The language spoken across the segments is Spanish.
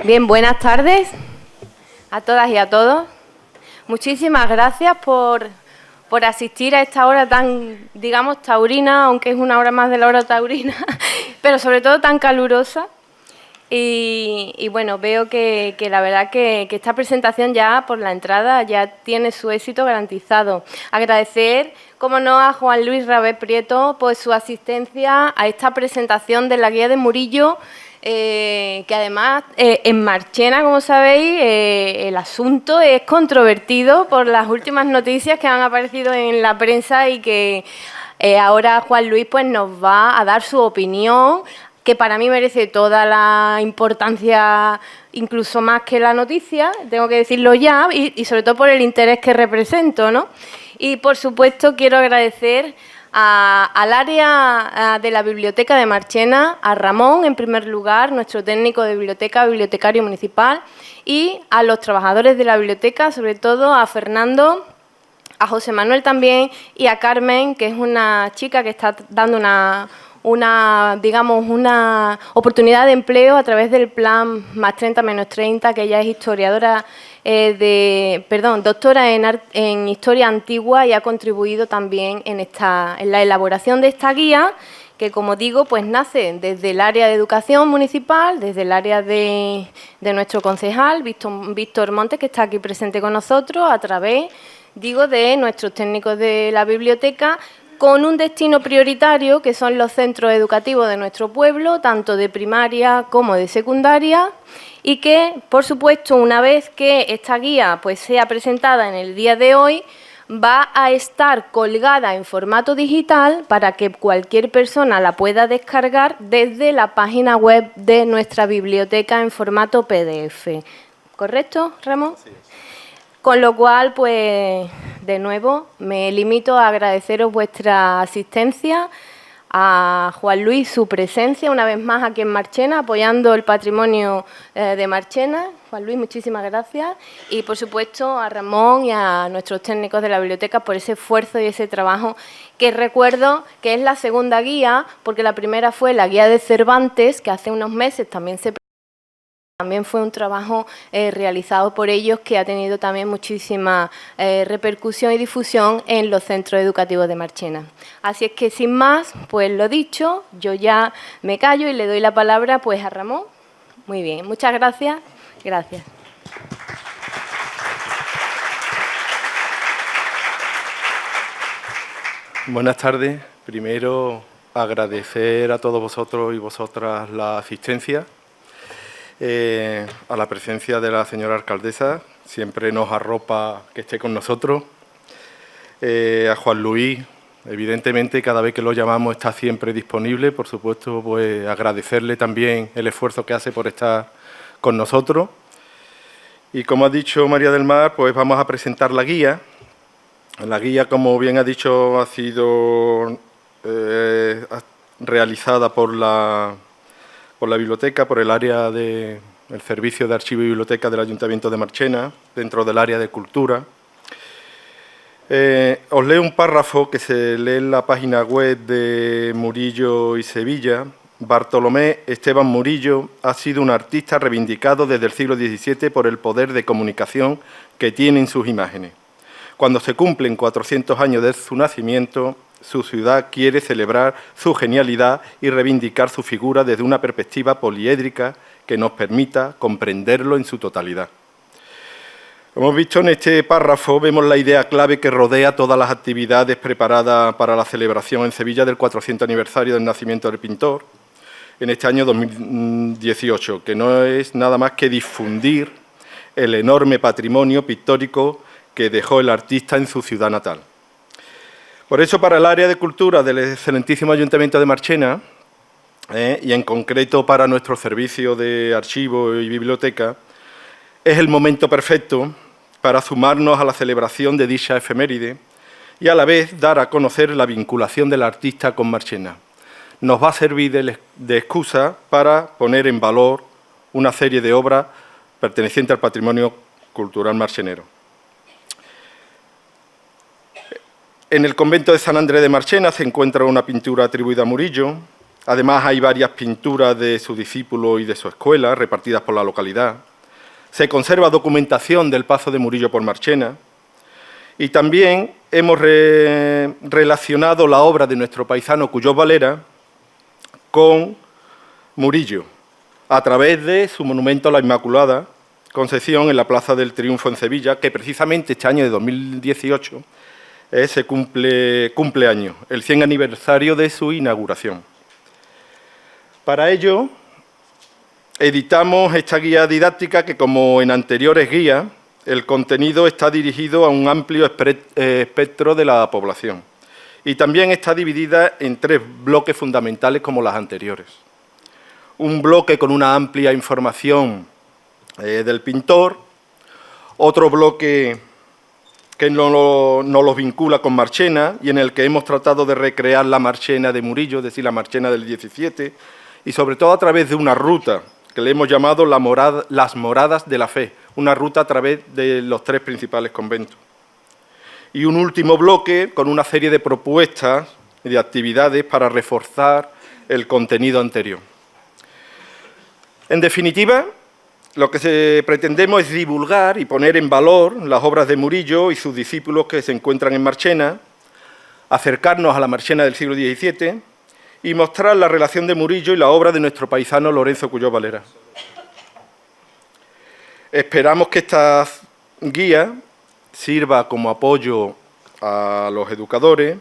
Bien, buenas tardes a todas y a todos. Muchísimas gracias por asistir a esta hora tan, digamos, taurina, aunque es una hora más de la hora taurina, pero sobre todo tan calurosa. Y bueno, veo que la verdad que esta presentación ya por la entrada ya tiene su éxito garantizado. Agradecer, como no, a Juan Luis Rabé Prieto por su asistencia a esta presentación de la guía de Murillo, que además en Marchena, como sabéis, el asunto es controvertido por las últimas noticias que han aparecido en la prensa y que ahora Juan Luis pues, nos va a dar su opinión, que para mí merece toda la importancia, incluso más que la noticia, tengo que decirlo ya, y sobre todo por el interés que represento, ¿no? Y, por supuesto, quiero agradecer al área de la Biblioteca de Marchena, a Ramón, en primer lugar, nuestro técnico de biblioteca, bibliotecario municipal, y a los trabajadores de la biblioteca, sobre todo a Fernando, a José Manuel también, y a Carmen, que es una chica que está dando una oportunidad de empleo a través del plan Más 30-30, que ella es historiadora, doctora en Historia Antigua y ha contribuido también en la elaboración de esta guía, que, como digo, pues nace desde el área de educación municipal, desde el área de nuestro concejal, Víctor Montes, que está aquí presente con nosotros, a través, de nuestros técnicos de la biblioteca, con un destino prioritario, que son los centros educativos de nuestro pueblo, tanto de primaria como de secundaria, y que, por supuesto, una vez que esta guía pues, sea presentada en el día de hoy, va a estar colgada en formato digital para que cualquier persona la pueda descargar desde la página web de nuestra biblioteca en formato PDF. ¿Correcto, Ramón? Sí. Con lo cual, pues, de nuevo, me limito a agradeceros vuestra asistencia, a Juan Luis su presencia una vez más aquí en Marchena, apoyando el patrimonio de Marchena. Juan Luis, muchísimas gracias. Y, por supuesto, a Ramón y a nuestros técnicos de la biblioteca por ese esfuerzo y ese trabajo, que recuerdo que es la segunda guía, porque la primera fue la guía de Cervantes, que hace unos meses también fue un trabajo realizado por ellos que ha tenido también muchísima repercusión y difusión en los centros educativos de Marchena. Así es que, sin más, pues lo dicho, yo ya me callo y le doy la palabra pues a Ramón. Muy bien, muchas gracias. Gracias. Buenas tardes. Primero, agradecer a todos vosotros y vosotras la asistencia. A la presencia de la señora alcaldesa, siempre nos arropa que esté con nosotros. A Juan Luis, evidentemente, cada vez que lo llamamos está siempre disponible. Por supuesto, pues agradecerle también el esfuerzo que hace por estar con nosotros. Y como ha dicho María del Mar, pues vamos a presentar la guía. La guía, como bien ha dicho, ha sido realizada por la biblioteca, por el área del Servicio de Archivo y Biblioteca del Ayuntamiento de Marchena, dentro del área de Cultura. Os leo un párrafo que se lee en la página web de Murillo y Sevilla. Bartolomé Esteban Murillo ha sido un artista reivindicado desde el siglo XVII por el poder de comunicación que tienen sus imágenes. Cuando se cumplen 400 años de su nacimiento, su ciudad quiere celebrar su genialidad y reivindicar su figura desde una perspectiva poliédrica que nos permita comprenderlo en su totalidad. Como hemos visto en este párrafo, vemos la idea clave que rodea todas las actividades preparadas para la celebración en Sevilla del 400 aniversario del nacimiento del pintor, en este año 2018, que no es nada más que difundir el enorme patrimonio pictórico que dejó el artista en su ciudad natal. Por eso, para el área de cultura del excelentísimo Ayuntamiento de Marchena, y en concreto para nuestro servicio de archivo y biblioteca, es el momento perfecto para sumarnos a la celebración de dicha efeméride y a la vez dar a conocer la vinculación del artista con Marchena. Nos va a servir de excusa para poner en valor una serie de obras pertenecientes al patrimonio cultural marchenero. En el convento de San Andrés de Marchena se encuentra una pintura atribuida a Murillo. Además, hay varias pinturas de su discípulo y de su escuela, repartidas por la localidad. Se conserva documentación del paso de Murillo por Marchena. Y también hemos relacionado la obra de nuestro paisano Cuyós Valera con Murillo, a través de su monumento a la Inmaculada Concepción en la Plaza del Triunfo en Sevilla, que precisamente este año de 2018 se cumple año, el 100 aniversario de su inauguración. Para ello, editamos esta guía didáctica que, como en anteriores guías, el contenido está dirigido a un amplio espectro de la población y también está dividida en 3 bloques fundamentales como las anteriores. Un bloque con una amplia información del pintor, otro bloque que nos lo vincula con Marchena y en el que hemos tratado de recrear la Marchena de Murillo, es decir, la Marchena del 17, y sobre todo a través de una ruta que le hemos llamado las Moradas de la Fe, una ruta a través de los 3 principales conventos. Y un último bloque con una serie de propuestas y de actividades para reforzar el contenido anterior. En definitiva, lo que pretendemos es divulgar y poner en valor las obras de Murillo y sus discípulos que se encuentran en Marchena, acercarnos a la Marchena del siglo XVII y mostrar la relación de Murillo y la obra de nuestro paisano Lorenzo Cuyós Valera. Esperamos que esta guía sirva como apoyo a los educadores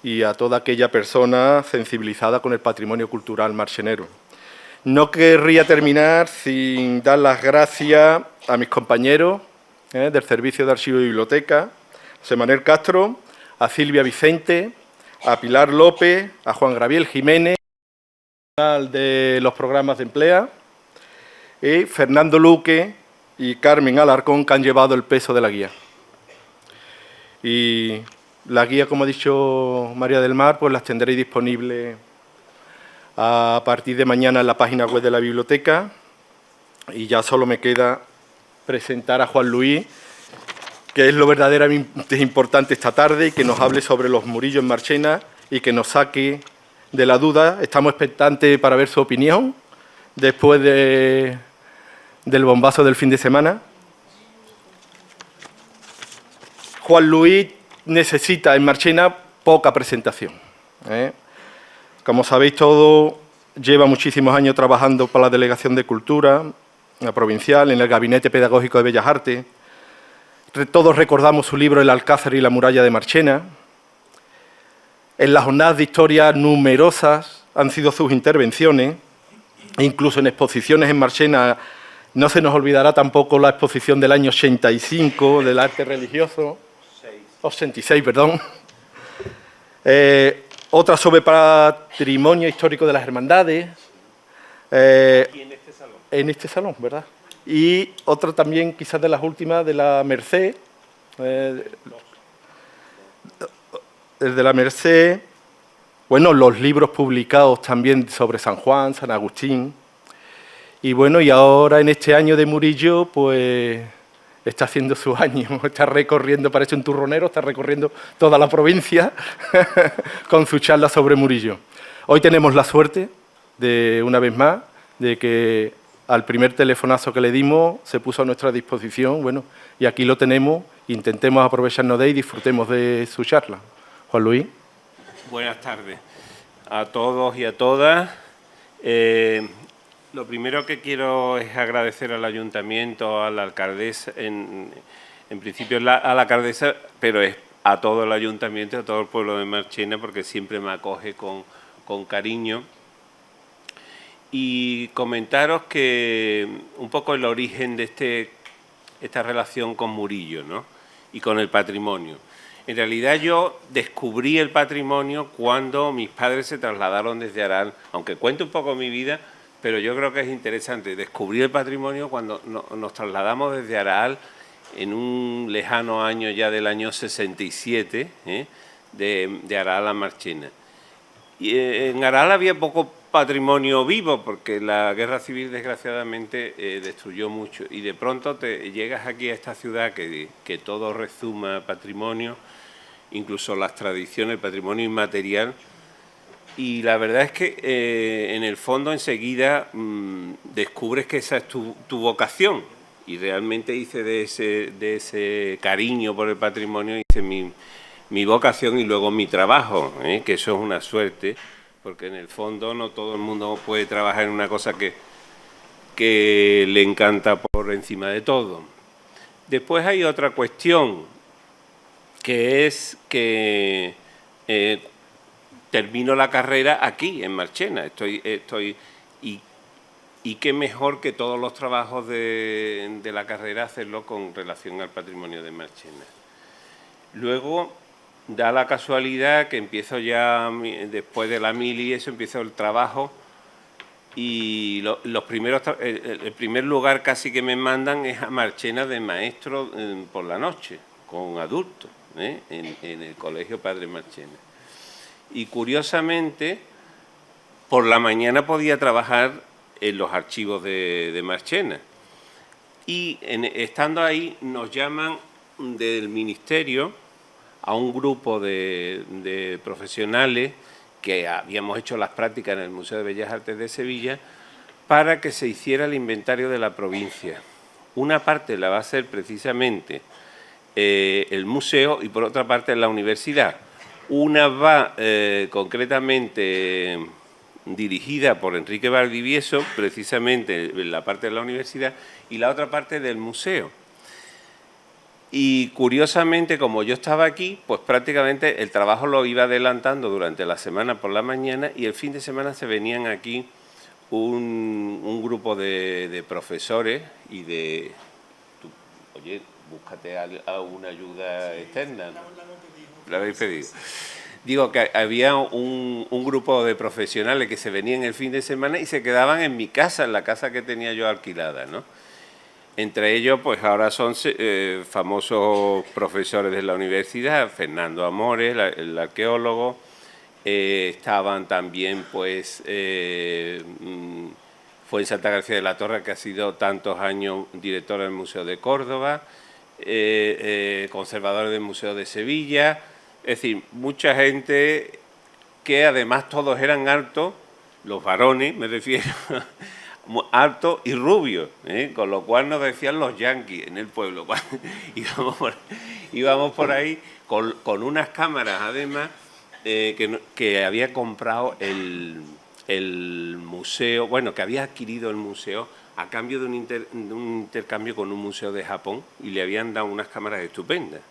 y a toda aquella persona sensibilizada con el patrimonio cultural marchenero. No querría terminar sin dar las gracias a mis compañeros del Servicio de Archivo y Biblioteca, a José Manuel Castro, a Silvia Vicente, a Pilar López, a Juan Gabriel Jiménez, de los programas de emplea, y Fernando Luque y Carmen Alarcón, que han llevado el peso de la guía. Y la guía, como ha dicho María del Mar, pues las tendréis disponibles a partir de mañana en la página web de la biblioteca, y ya solo me queda presentar a Juan Luis, que es lo verdaderamente importante esta tarde, y que nos hable sobre los Murillo en Marchena y que nos saque de la duda. Estamos expectantes para ver su opinión después del bombazo del fin de semana. Juan Luis necesita en Marchena poca presentación, Como sabéis todos, lleva muchísimos años trabajando para la Delegación de Cultura, la provincial, en el Gabinete Pedagógico de Bellas Artes. Todos recordamos su libro El Alcázar y la muralla de Marchena. En las jornadas de historia numerosas han sido sus intervenciones, incluso en exposiciones en Marchena. No se nos olvidará tampoco la exposición del año 85 del arte religioso. 86, perdón. Otra sobre patrimonio histórico de las hermandades. Aquí en este salón. En este salón, ¿verdad? Y otra también, quizás de las últimas, de la Merced. El de la Merced. Bueno, los libros publicados también sobre San Juan, San Agustín. Y bueno, y ahora en este año de Murillo, pues está haciendo su año, está recorriendo, parece un turronero, está recorriendo toda la provincia con su charla sobre Murillo. Hoy tenemos la suerte, de una vez más, de que al primer telefonazo que le dimos se puso a nuestra disposición, bueno, y aquí lo tenemos, intentemos aprovecharnos de él y disfrutemos de su charla. Juan Luis. Buenas tardes a todos y a todas. Lo primero que quiero es agradecer al Ayuntamiento, a la alcaldesa, en principio a la alcaldesa, pero es a todo el Ayuntamiento, a todo el pueblo de Marchena, porque siempre me acoge con cariño. Y comentaros que un poco el origen de esta relación con Murillo, ¿no? Y con el patrimonio. En realidad yo descubrí el patrimonio cuando mis padres se trasladaron desde Aral, aunque cuento un poco mi vida, pero yo creo que es interesante. Descubrí el patrimonio cuando nos trasladamos desde Aral en un lejano año ya del año 67, de Aral a Marchena. Y en Aral había poco patrimonio vivo porque la guerra civil desgraciadamente destruyó mucho, y de pronto te llegas aquí a esta ciudad que todo rezuma patrimonio, incluso las tradiciones, el patrimonio inmaterial, Y la verdad es que en el fondo enseguida descubres que esa es tu vocación. Y realmente hice de ese cariño por el patrimonio, hice mi vocación y luego mi trabajo, que eso es una suerte, porque en el fondo no todo el mundo puede trabajar en una cosa que le encanta por encima de todo. Después hay otra cuestión, que es que termino la carrera aquí, en Marchena. Y qué mejor que todos los trabajos de la carrera hacerlo con relación al patrimonio de Marchena. Luego da la casualidad que empiezo ya, después de la mili, eso empiezo el trabajo y el primer lugar casi que me mandan es a Marchena de maestro por la noche, con adultos, en el Colegio Padre Marchena. Y curiosamente, por la mañana podía trabajar en los archivos de Marchena. Y estando ahí nos llaman del ministerio a un grupo de profesionales que habíamos hecho las prácticas en el Museo de Bellas Artes de Sevilla para que se hiciera el inventario de la provincia. Una parte la va a hacer precisamente el museo y por otra parte la universidad. Una va concretamente dirigida por Enrique Valdivieso, precisamente en la parte de la universidad, y la otra parte del museo. Y curiosamente, como yo estaba aquí, pues prácticamente el trabajo lo iba adelantando durante la semana por la mañana y el fin de semana se venían aquí un grupo de profesores y de... Oye, búscate a una ayuda externa. ¿La habéis pedido? Digo que había un grupo de profesionales que se venían el fin de semana y se quedaban en mi casa, en la casa que tenía yo alquilada, ¿no? Entre ellos, pues ahora son famosos profesores de la universidad, Fernando Amores, el arqueólogo, estaban también, pues, Fuensanta García de la Torre, que ha sido tantos años director del Museo de Córdoba, conservador del Museo de Sevilla, es decir, mucha gente que además todos eran altos, los varones, me refiero, altos y rubios, con lo cual nos decían los yanquis en el pueblo. íbamos por ahí con unas cámaras, además, que había comprado el museo, bueno, que había adquirido el museo a cambio de un intercambio con un museo de Japón y le habían dado unas cámaras estupendas.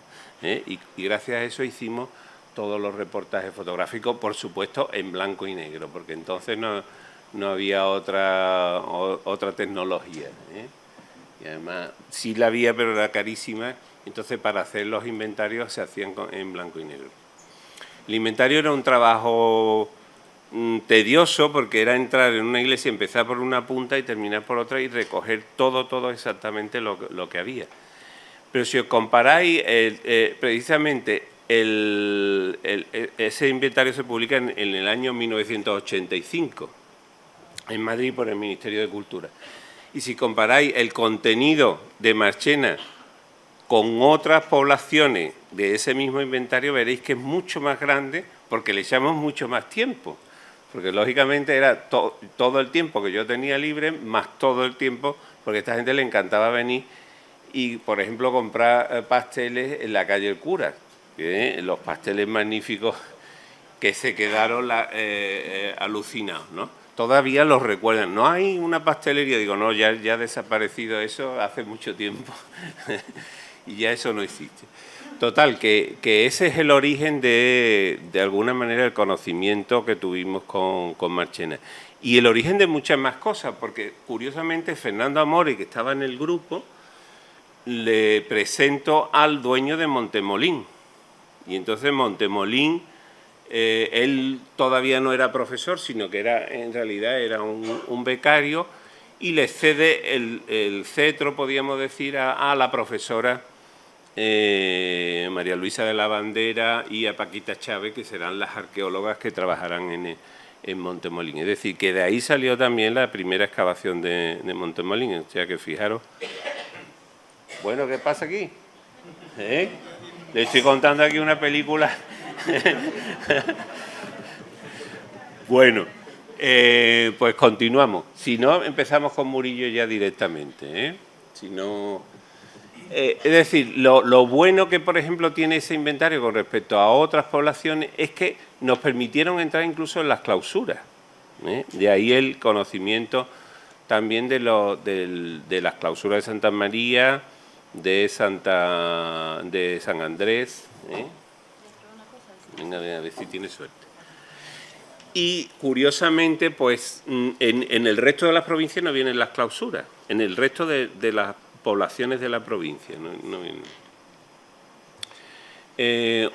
Y gracias a eso hicimos todos los reportajes fotográficos, por supuesto, en blanco y negro, porque entonces no había otra tecnología. Y además sí la había, pero era carísima, entonces para hacer los inventarios se hacían en blanco y negro. El inventario era un trabajo tedioso porque era entrar en una iglesia, empezar por una punta y terminar por otra y recoger todo exactamente lo que había. Pero si os comparáis, precisamente ese inventario se publica en el año 1985, en Madrid por el Ministerio de Cultura. Y si comparáis el contenido de Marchena con otras poblaciones de ese mismo inventario, veréis que es mucho más grande porque le echamos mucho más tiempo. Porque lógicamente era todo el tiempo que yo tenía libre, más todo el tiempo, porque a esta gente le encantaba venir y, por ejemplo, comprar pasteles en la calle El Cura, los pasteles magníficos que se quedaron alucinados, ¿no? Todavía los recuerdan. No hay una pastelería, digo, no, ya ha desaparecido eso hace mucho tiempo y ya eso no existe. Total, que ese es el origen de alguna manera el conocimiento que tuvimos con Marchena. Y el origen de muchas más cosas, porque curiosamente Fernando Amores, que estaba en el grupo, le presento al dueño de Montemolín. Y entonces Montemolín, él todavía no era profesor, sino que en realidad era un becario, y le cede el cetro, podríamos decir, a la profesora María Luisa de la Bandera y a Paquita Chávez, que serán las arqueólogas que trabajarán en Montemolín. Es decir, que de ahí salió también la primera excavación de Montemolín. O sea que fijaros. Bueno, ¿qué pasa aquí? Le estoy contando aquí una película. Bueno, pues continuamos. Si no, empezamos con Murillo ya directamente, ¿eh? Si no... es decir, lo bueno que, por ejemplo, tiene ese inventario con respecto a otras poblaciones es que nos permitieron entrar incluso en las clausuras, ¿eh? De ahí el conocimiento también de las clausuras de Santa María, de San Andrés, ¿eh? Venga, a ver si tiene suerte. Y, curiosamente, pues, en el resto de las provincias no vienen las clausuras, en el resto de las poblaciones de la provincia no vienen.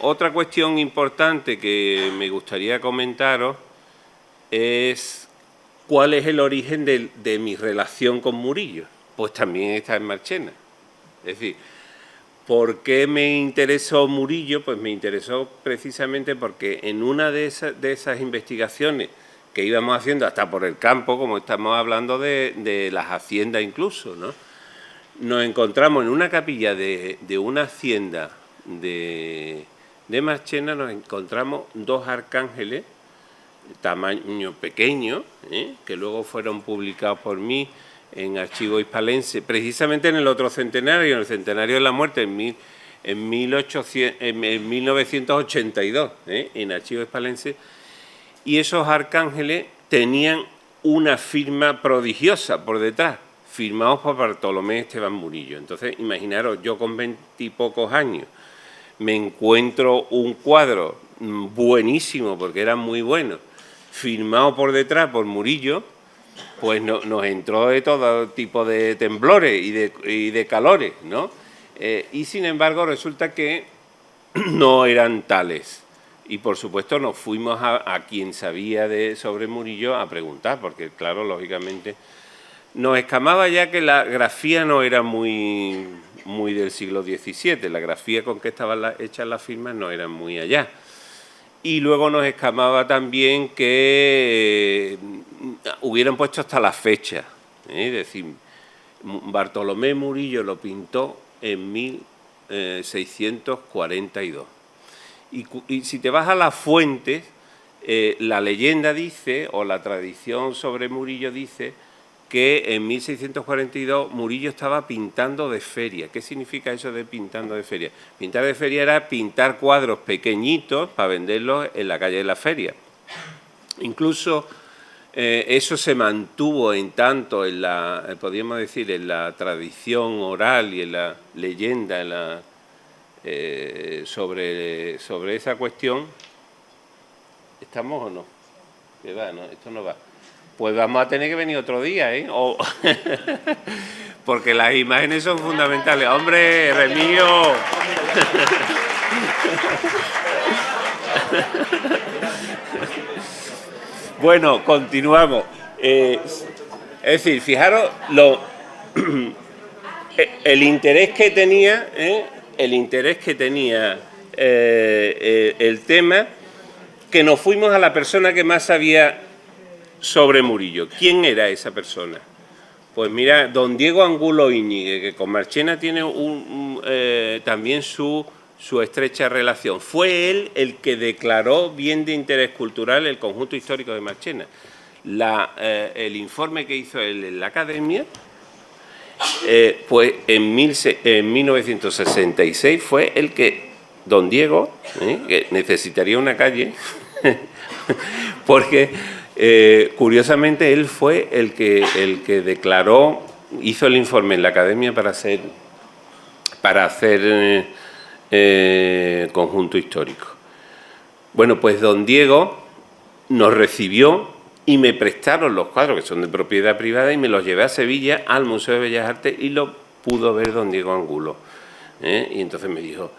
Otra cuestión importante que me gustaría comentaros es cuál es el origen de mi relación con Murillo. Pues también está en Marchena. Es decir, ¿por qué me interesó Murillo? Pues me interesó precisamente porque en una de esas investigaciones que íbamos haciendo hasta por el campo, como estamos hablando de las haciendas incluso, ¿no? Nos encontramos en una capilla de una hacienda de Marchena, nos encontramos dos arcángeles, tamaño pequeño, que luego fueron publicados por mí en Archivo Hispalense, precisamente en el otro centenario, en el centenario de la muerte, en 1982, en Archivo Hispalense, y esos arcángeles tenían una firma prodigiosa por detrás, firmados por Bartolomé Esteban Murillo. Entonces, imaginaros, yo con 20 y pocos años me encuentro un cuadro buenísimo, porque era muy bueno, firmado por detrás por Murillo, pues nos entró de todo tipo de temblores y de calores, ¿no? Y sin embargo resulta que no eran tales. Y por supuesto nos fuimos a quien sabía sobre Murillo a preguntar, porque claro, lógicamente nos escamaba ya que la grafía no era muy del siglo XVII, la grafía con que estaban hechas las firmas no eran muy allá. Y luego nos escamaba también que hubieran puesto hasta la fecha. Es decir, Bartolomé Murillo lo pintó en 1642. Y si te vas a las fuentes, la leyenda dice, o la tradición sobre Murillo dice, que en 1642 Murillo estaba pintando de feria. ¿Qué significa eso de pintando de feria? Pintar de feria era pintar cuadros pequeñitos para venderlos en la calle de la feria. Incluso eso se mantuvo en tanto, podríamos decir, en la tradición oral y en la leyenda sobre esa cuestión. ¿Estamos o no? ¿Qué va? No, esto no va. Pues vamos a tener que venir otro día, ¿eh? Porque las imágenes son fundamentales. ¡Hombre, Remío! Bueno, continuamos. Es decir, fijaros el interés que tenía, el tema, que nos fuimos a la persona que más sabía sobre Murillo. ¿Quién era esa persona? Pues mira, don Diego Angulo Íñiguez, que con Marchena tiene también su estrecha relación. Fue él el que declaró bien de interés cultural el conjunto histórico de Marchena. El informe que hizo él en la Academia, pues en 1966 fue el que don Diego, que necesitaría una calle, porque curiosamente él fue el que declaró, hizo el informe en la Academia para hacer conjunto histórico. Bueno, pues don Diego nos recibió y me prestaron los cuadros, que son de propiedad privada, y me los llevé a Sevilla, al Museo de Bellas Artes, y lo pudo ver don Diego Angulo. Y entonces me dijo,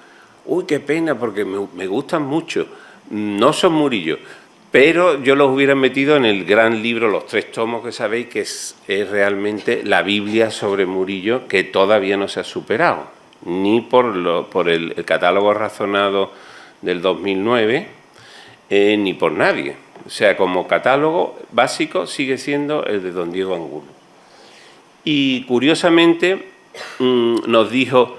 uy, qué pena, porque me gustan mucho, no son Murillo, pero yo los hubiera metido en el gran libro, los 3 tomos que sabéis, que es realmente la Biblia sobre Murillo, que todavía no se ha superado, ni por el catálogo razonado del 2009, ni por nadie. O sea, como catálogo básico sigue siendo el de don Diego Angulo. Y curiosamente nos dijo,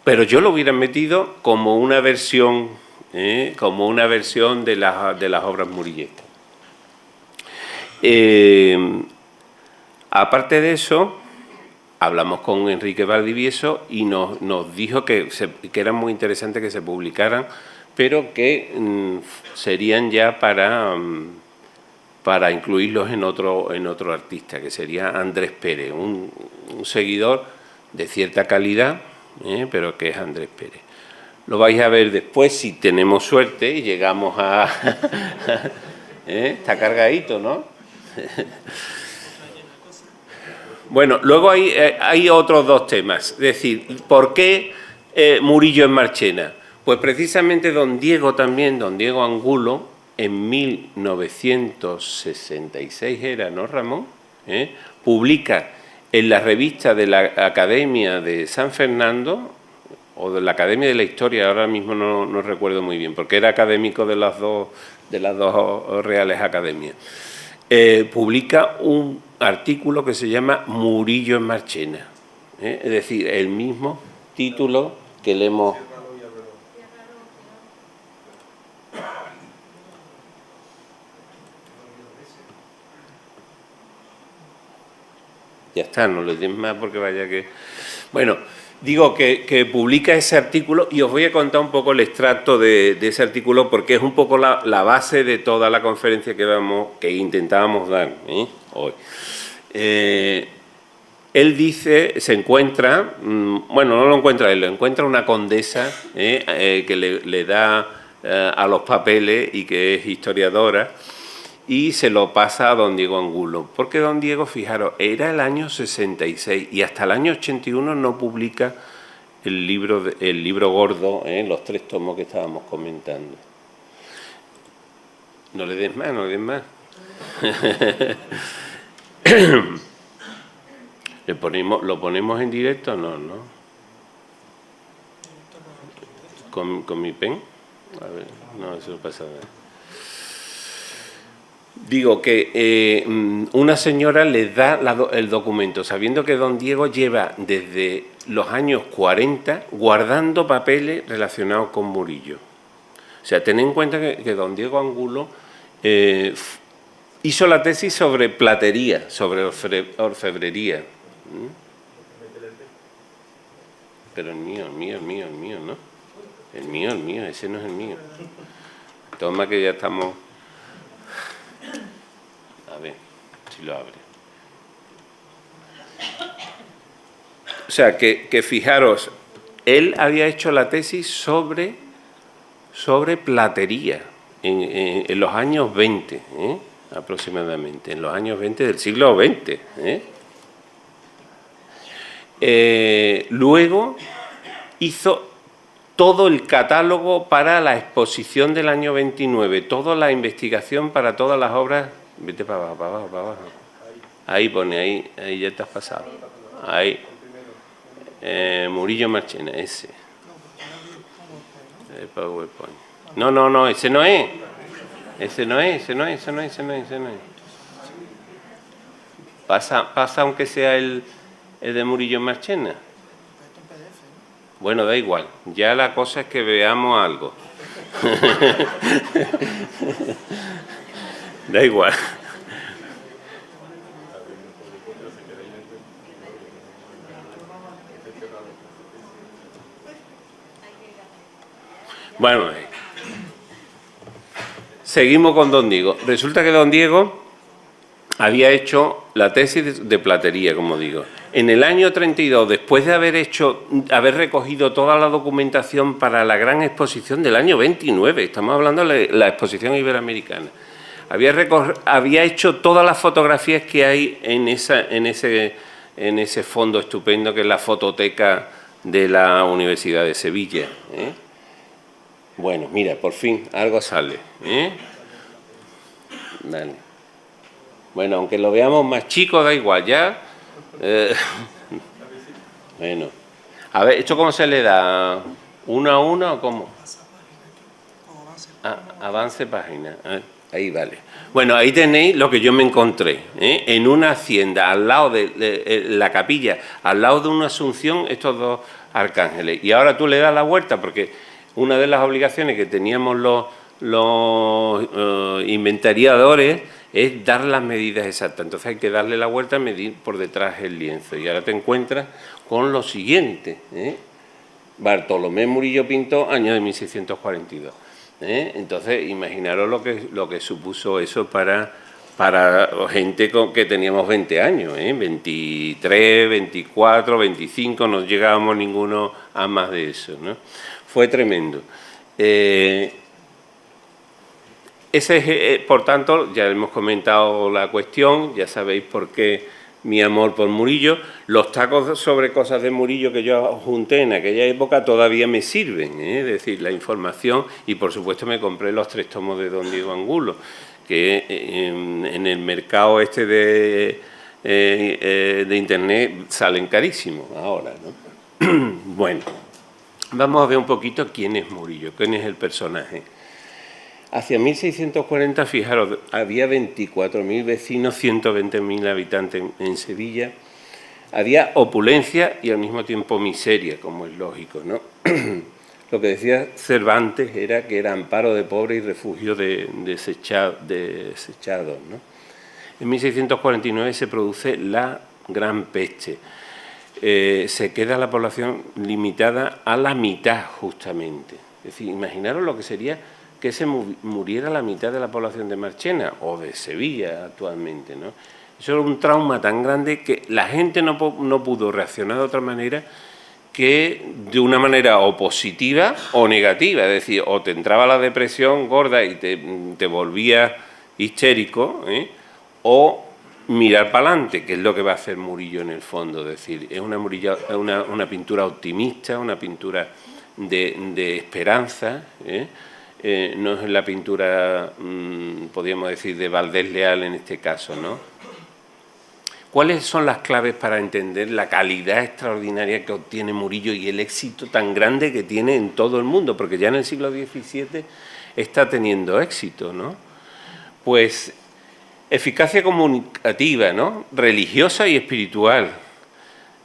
pero yo lo hubiera metido como una versión de las obras murillescas. Aparte de eso, hablamos con Enrique Valdivieso y nos dijo que era muy interesante que se publicaran, pero que serían ya para incluirlos en otro artista, que sería Andrés Pérez, un seguidor de cierta calidad, pero que es Andrés Pérez. Lo vais a ver después si tenemos suerte y llegamos a... Está cargadito, ¿no? Bueno, luego hay otros dos temas. Es decir, ¿por qué Murillo en Marchena? Pues precisamente don Diego Angulo, en 1966 era, ¿no, Ramón? Publica en la revista de la Academia de San Fernando, o de la Academia de la Historia, ahora mismo no recuerdo muy bien, porque era académico de las dos reales academias, publica un artículo que se llama Murillo en Marchena, es decir, el mismo título que le hemos... Ya está, no les den más porque vaya que... Bueno, digo que publica ese artículo y os voy a contar un poco el extracto de ese artículo porque es un poco la base de toda la conferencia que intentábamos dar hoy. Él dice, se encuentra, bueno, no lo encuentra él, lo encuentra una condesa que le da a los papeles y que es historiadora, y se lo pasa a don Diego Angulo, porque don Diego, fijaros, era el año 66 y hasta el año 81 no publica el libro gordo, los 3 tomos que estábamos comentando. No le des más, no le des más. ¿Lo ponemos en directo? No. ¿Con mi pen? A ver, no, eso no pasa nada. Digo que una señora le da el documento, sabiendo que don Diego lleva desde los años 40 guardando papeles relacionados con Murillo. O sea, tened en cuenta que don Diego Angulo hizo la tesis sobre platería, sobre orfebrería. Pero el mío, ¿no? El mío, ese no es el mío. Toma que ya estamos... A ver si lo abre. O sea, que fijaros, él había hecho la tesis sobre platería en los años 20, aproximadamente, en los años 20 del siglo XX. Luego hizo todo el catálogo para la exposición del año 29, toda la investigación para todas las obras. Vete para abajo. Ahí pone, ahí ya te has pasado. Ahí. Murillo Marchena, ese. El PowerPoint. No, ese no es. Ese no es. Pasa aunque sea el de Murillo Marchena. Bueno, da igual. Ya la cosa es que veamos algo. Da igual. Bueno, seguimos con don Diego. Resulta que don Diego había hecho la tesis de platería, como digo. En el año 32, después de haber recogido toda la documentación para la gran exposición del año 29, estamos hablando de la exposición iberoamericana, había hecho todas las fotografías que hay en ese fondo estupendo que es la fototeca de la Universidad de Sevilla. Bueno, mira, por fin algo sale. Vale. Bueno, aunque lo veamos más chico, da igual, ya. Bueno, a ver, ¿esto cómo se le da? ¿Uno a uno o cómo? Avance página. Ahí vale. Bueno, ahí tenéis lo que yo me encontré, en una hacienda, al lado de la capilla, al lado de una Asunción, estos dos arcángeles. Y ahora tú le das la vuelta, porque una de las obligaciones que teníamos los inventariadores es dar las medidas exactas. Entonces hay que darle la vuelta, medir por detrás el lienzo. Y ahora te encuentras con lo siguiente, Bartolomé Murillo Pinto, año de 1642. Entonces, imaginaros lo que supuso eso para gente que teníamos 20 años, 23, 24, 25, no llegábamos ninguno a más de eso, ¿no? Fue tremendo. Por tanto, ya hemos comentado la cuestión, ya sabéis por qué mi amor por Murillo. Los tacos sobre cosas de Murillo que yo junté en aquella época todavía me sirven, es decir, la información, y por supuesto me compré los 3 tomos de don Diego Angulo, que en el mercado de Internet salen carísimos ahora, ¿no? Bueno, vamos a ver un poquito quién es Murillo, quién es el personaje. Hacia 1640, fijaros, había 24.000 vecinos, 120.000 habitantes en Sevilla. Había opulencia y al mismo tiempo miseria, como es lógico, ¿no? Lo que decía Cervantes era que era amparo de pobres y refugio de desechados, ¿no? En 1649 se produce la Gran Peste. Se queda la población limitada a la mitad, justamente. Es decir, imaginaros lo que sería que se muriera la mitad de la población de Marchena o de Sevilla actualmente, ¿no? Eso era un trauma tan grande que la gente no pudo reaccionar de otra manera que de una manera o positiva o negativa, es decir, o te entraba la depresión gorda y te volvías histérico, o mirar para adelante, que es lo que va a hacer Murillo en el fondo, es decir, es una pintura optimista, una pintura de esperanza, no es la pintura, podríamos decir, de Valdés Leal en este caso, ¿no? ¿Cuáles son las claves para entender la calidad extraordinaria que obtiene Murillo y el éxito tan grande que tiene en todo el mundo? Porque ya en el siglo XVII está teniendo éxito, ¿no? Pues eficacia comunicativa, ¿no? Religiosa y espiritual.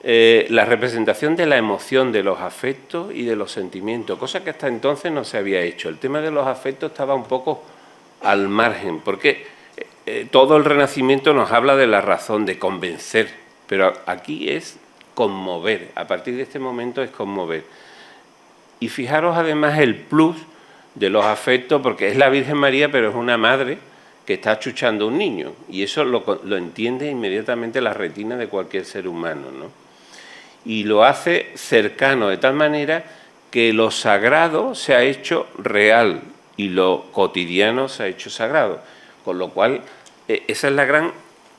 La representación de la emoción, de los afectos y de los sentimientos, cosa que hasta entonces no se había hecho. El tema de los afectos estaba un poco al margen, porque todo el Renacimiento nos habla de la razón, de convencer, pero aquí es conmover, a partir de este momento es conmover. Y fijaros además el plus de los afectos, porque es la Virgen María, pero es una madre que está achuchando a un niño, y eso lo entiende inmediatamente la retina de cualquier ser humano, ¿no? Y lo hace cercano de tal manera que lo sagrado se ha hecho real y lo cotidiano se ha hecho sagrado. Con lo cual, esa es la gran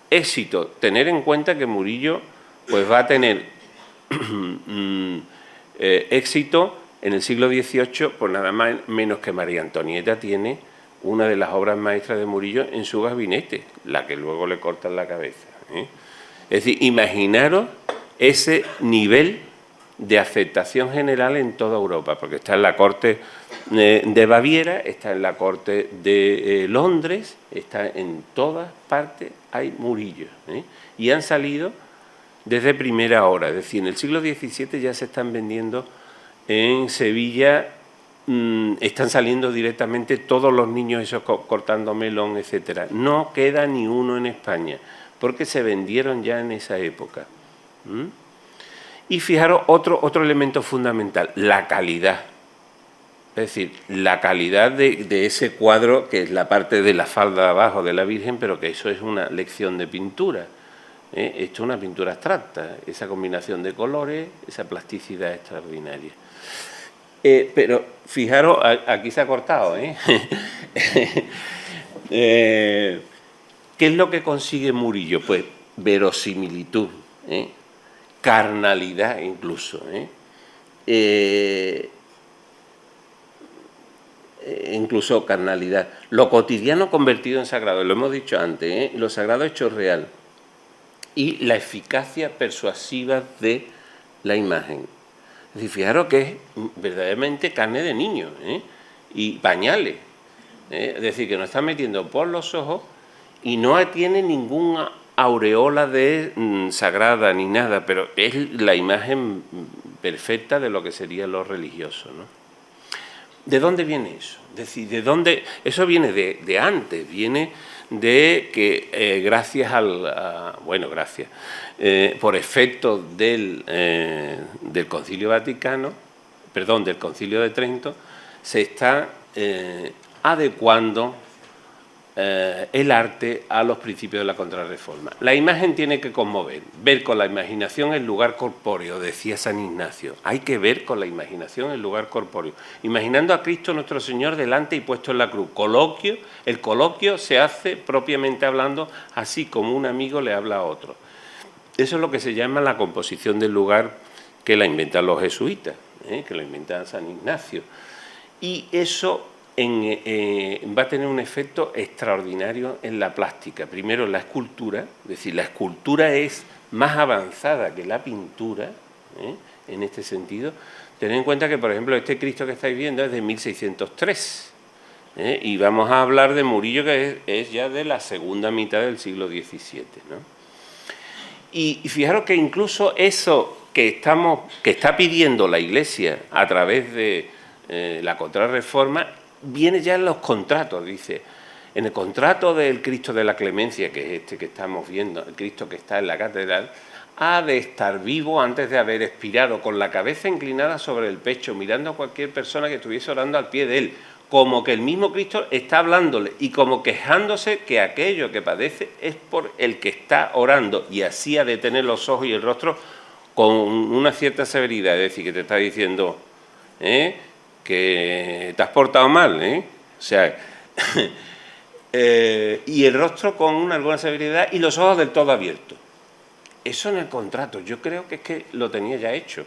éxito, tener en cuenta que Murillo pues va a tener éxito en el siglo XVIII, pues nada más menos que María Antonieta tiene una de las obras maestras de Murillo en su gabinete, la que luego le cortan la cabeza, Es decir, imaginaros ese nivel de aceptación general en toda Europa, porque está en la corte de Baviera, está en la corte de Londres, está en todas partes, hay Murillo, y han salido desde primera hora, es decir, en el siglo XVII ya se están vendiendo en Sevilla, están saliendo directamente todos los niños esos cortando melón, etcétera. No queda ni uno en España, porque se vendieron ya en esa época. Y fijaros otro elemento fundamental, la calidad. Es decir, la calidad de ese cuadro, que es la parte de la falda de abajo de la Virgen, pero que eso es una lección de pintura. Esto es una pintura abstracta, esa combinación de colores, esa plasticidad extraordinaria. Pero fijaros, aquí se ha cortado, ¿Qué es lo que consigue Murillo? Pues verosimilitud, carnalidad incluso, incluso carnalidad. Lo cotidiano convertido en sagrado, lo hemos dicho antes, lo sagrado hecho real. Y la eficacia persuasiva de la imagen. Es decir, fijaros que es verdaderamente carne de niño, y pañales. Es decir, que nos está metiendo por los ojos y no tiene ninguna aureola de sagrada ni nada, pero es la imagen perfecta de lo que sería lo religioso, ¿no? ¿De dónde viene eso? Es decir, ¿de dónde? Eso viene de antes, viene de que por efecto del Concilio Vaticano, del Concilio de Trento, se está adecuando el arte a los principios de la Contrarreforma. La imagen tiene que conmover, ver con la imaginación el lugar corpóreo, decía San Ignacio. Hay que ver con la imaginación el lugar corpóreo. Imaginando a Cristo nuestro Señor delante y puesto en la cruz. El coloquio se hace propiamente hablando así como un amigo le habla a otro. Eso es lo que se llama la composición del lugar, que la inventan los jesuitas, que la inventa San Ignacio. Y eso va a tener un efecto extraordinario en la plástica. Primero en la escultura, es decir, la escultura es más avanzada que la pintura, en este sentido. Tened en cuenta que, por ejemplo, este Cristo que estáis viendo es de 1603, y vamos a hablar de Murillo, que es ya de la segunda mitad del siglo XVII, ¿no? Y fijaros que incluso eso que está pidiendo la Iglesia a través de la Contrarreforma, viene ya en los contratos, dice, en el contrato del Cristo de la Clemencia, que es este que estamos viendo, el Cristo que está en la catedral, ha de estar vivo antes de haber expirado, con la cabeza inclinada sobre el pecho, mirando a cualquier persona que estuviese orando al pie de él, como que el mismo Cristo está hablándole y como quejándose que aquello que padece es por el que está orando, y así ha de tener los ojos y el rostro con una cierta severidad, es decir, que te está diciendo, que te has portado mal, o sea, y el rostro con alguna severidad y los ojos del todo abiertos. Eso en el contrato, yo creo que es que lo tenía ya hecho,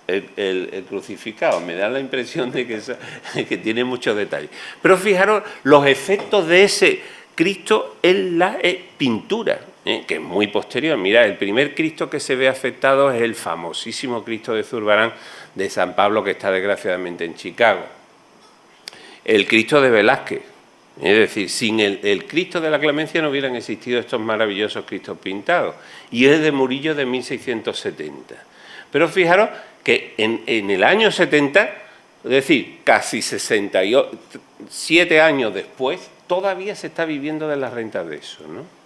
el crucificado. Me da la impresión de que tiene muchos detalles. Pero fijaros los efectos de ese Cristo en la pintura, que es muy posterior. Mirad, el primer Cristo que se ve afectado es el famosísimo Cristo de Zurbarán de San Pablo, que está desgraciadamente en Chicago. El Cristo de Velázquez, es decir, sin el Cristo de la Clemencia no hubieran existido estos maravillosos Cristos pintados, y es de Murillo de 1670. Pero fijaros que en el año 70, es decir, casi 67 años después, todavía se está viviendo de las rentas de eso, ¿no?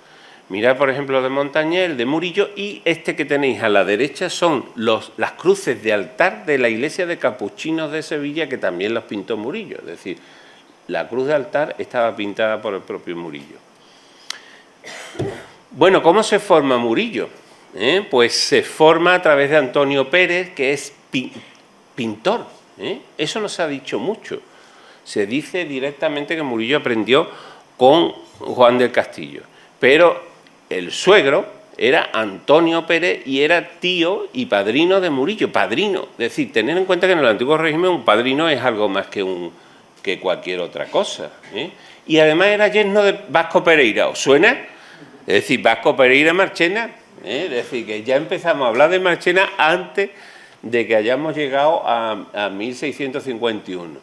Mirad, por ejemplo, de Montañés, de Murillo, y este que tenéis a la derecha son las cruces de altar de la iglesia de Capuchinos de Sevilla, que también los pintó Murillo. Es decir, la cruz de altar estaba pintada por el propio Murillo. Bueno, ¿cómo se forma Murillo? Pues se forma a través de Antonio Pérez, que es pintor. Eso no se ha dicho mucho. Se dice directamente que Murillo aprendió con Juan del Castillo, pero el suegro era Antonio Pérez y era tío y padrino de Murillo, padrino. Es decir, tener en cuenta que en el antiguo régimen un padrino es algo más que cualquier otra cosa, Y además era yerno de Vasco Pereira. ¿Os suena? Es decir, Vasco Pereira Marchena, Es decir, que ya empezamos a hablar de Marchena antes de que hayamos llegado a 1651.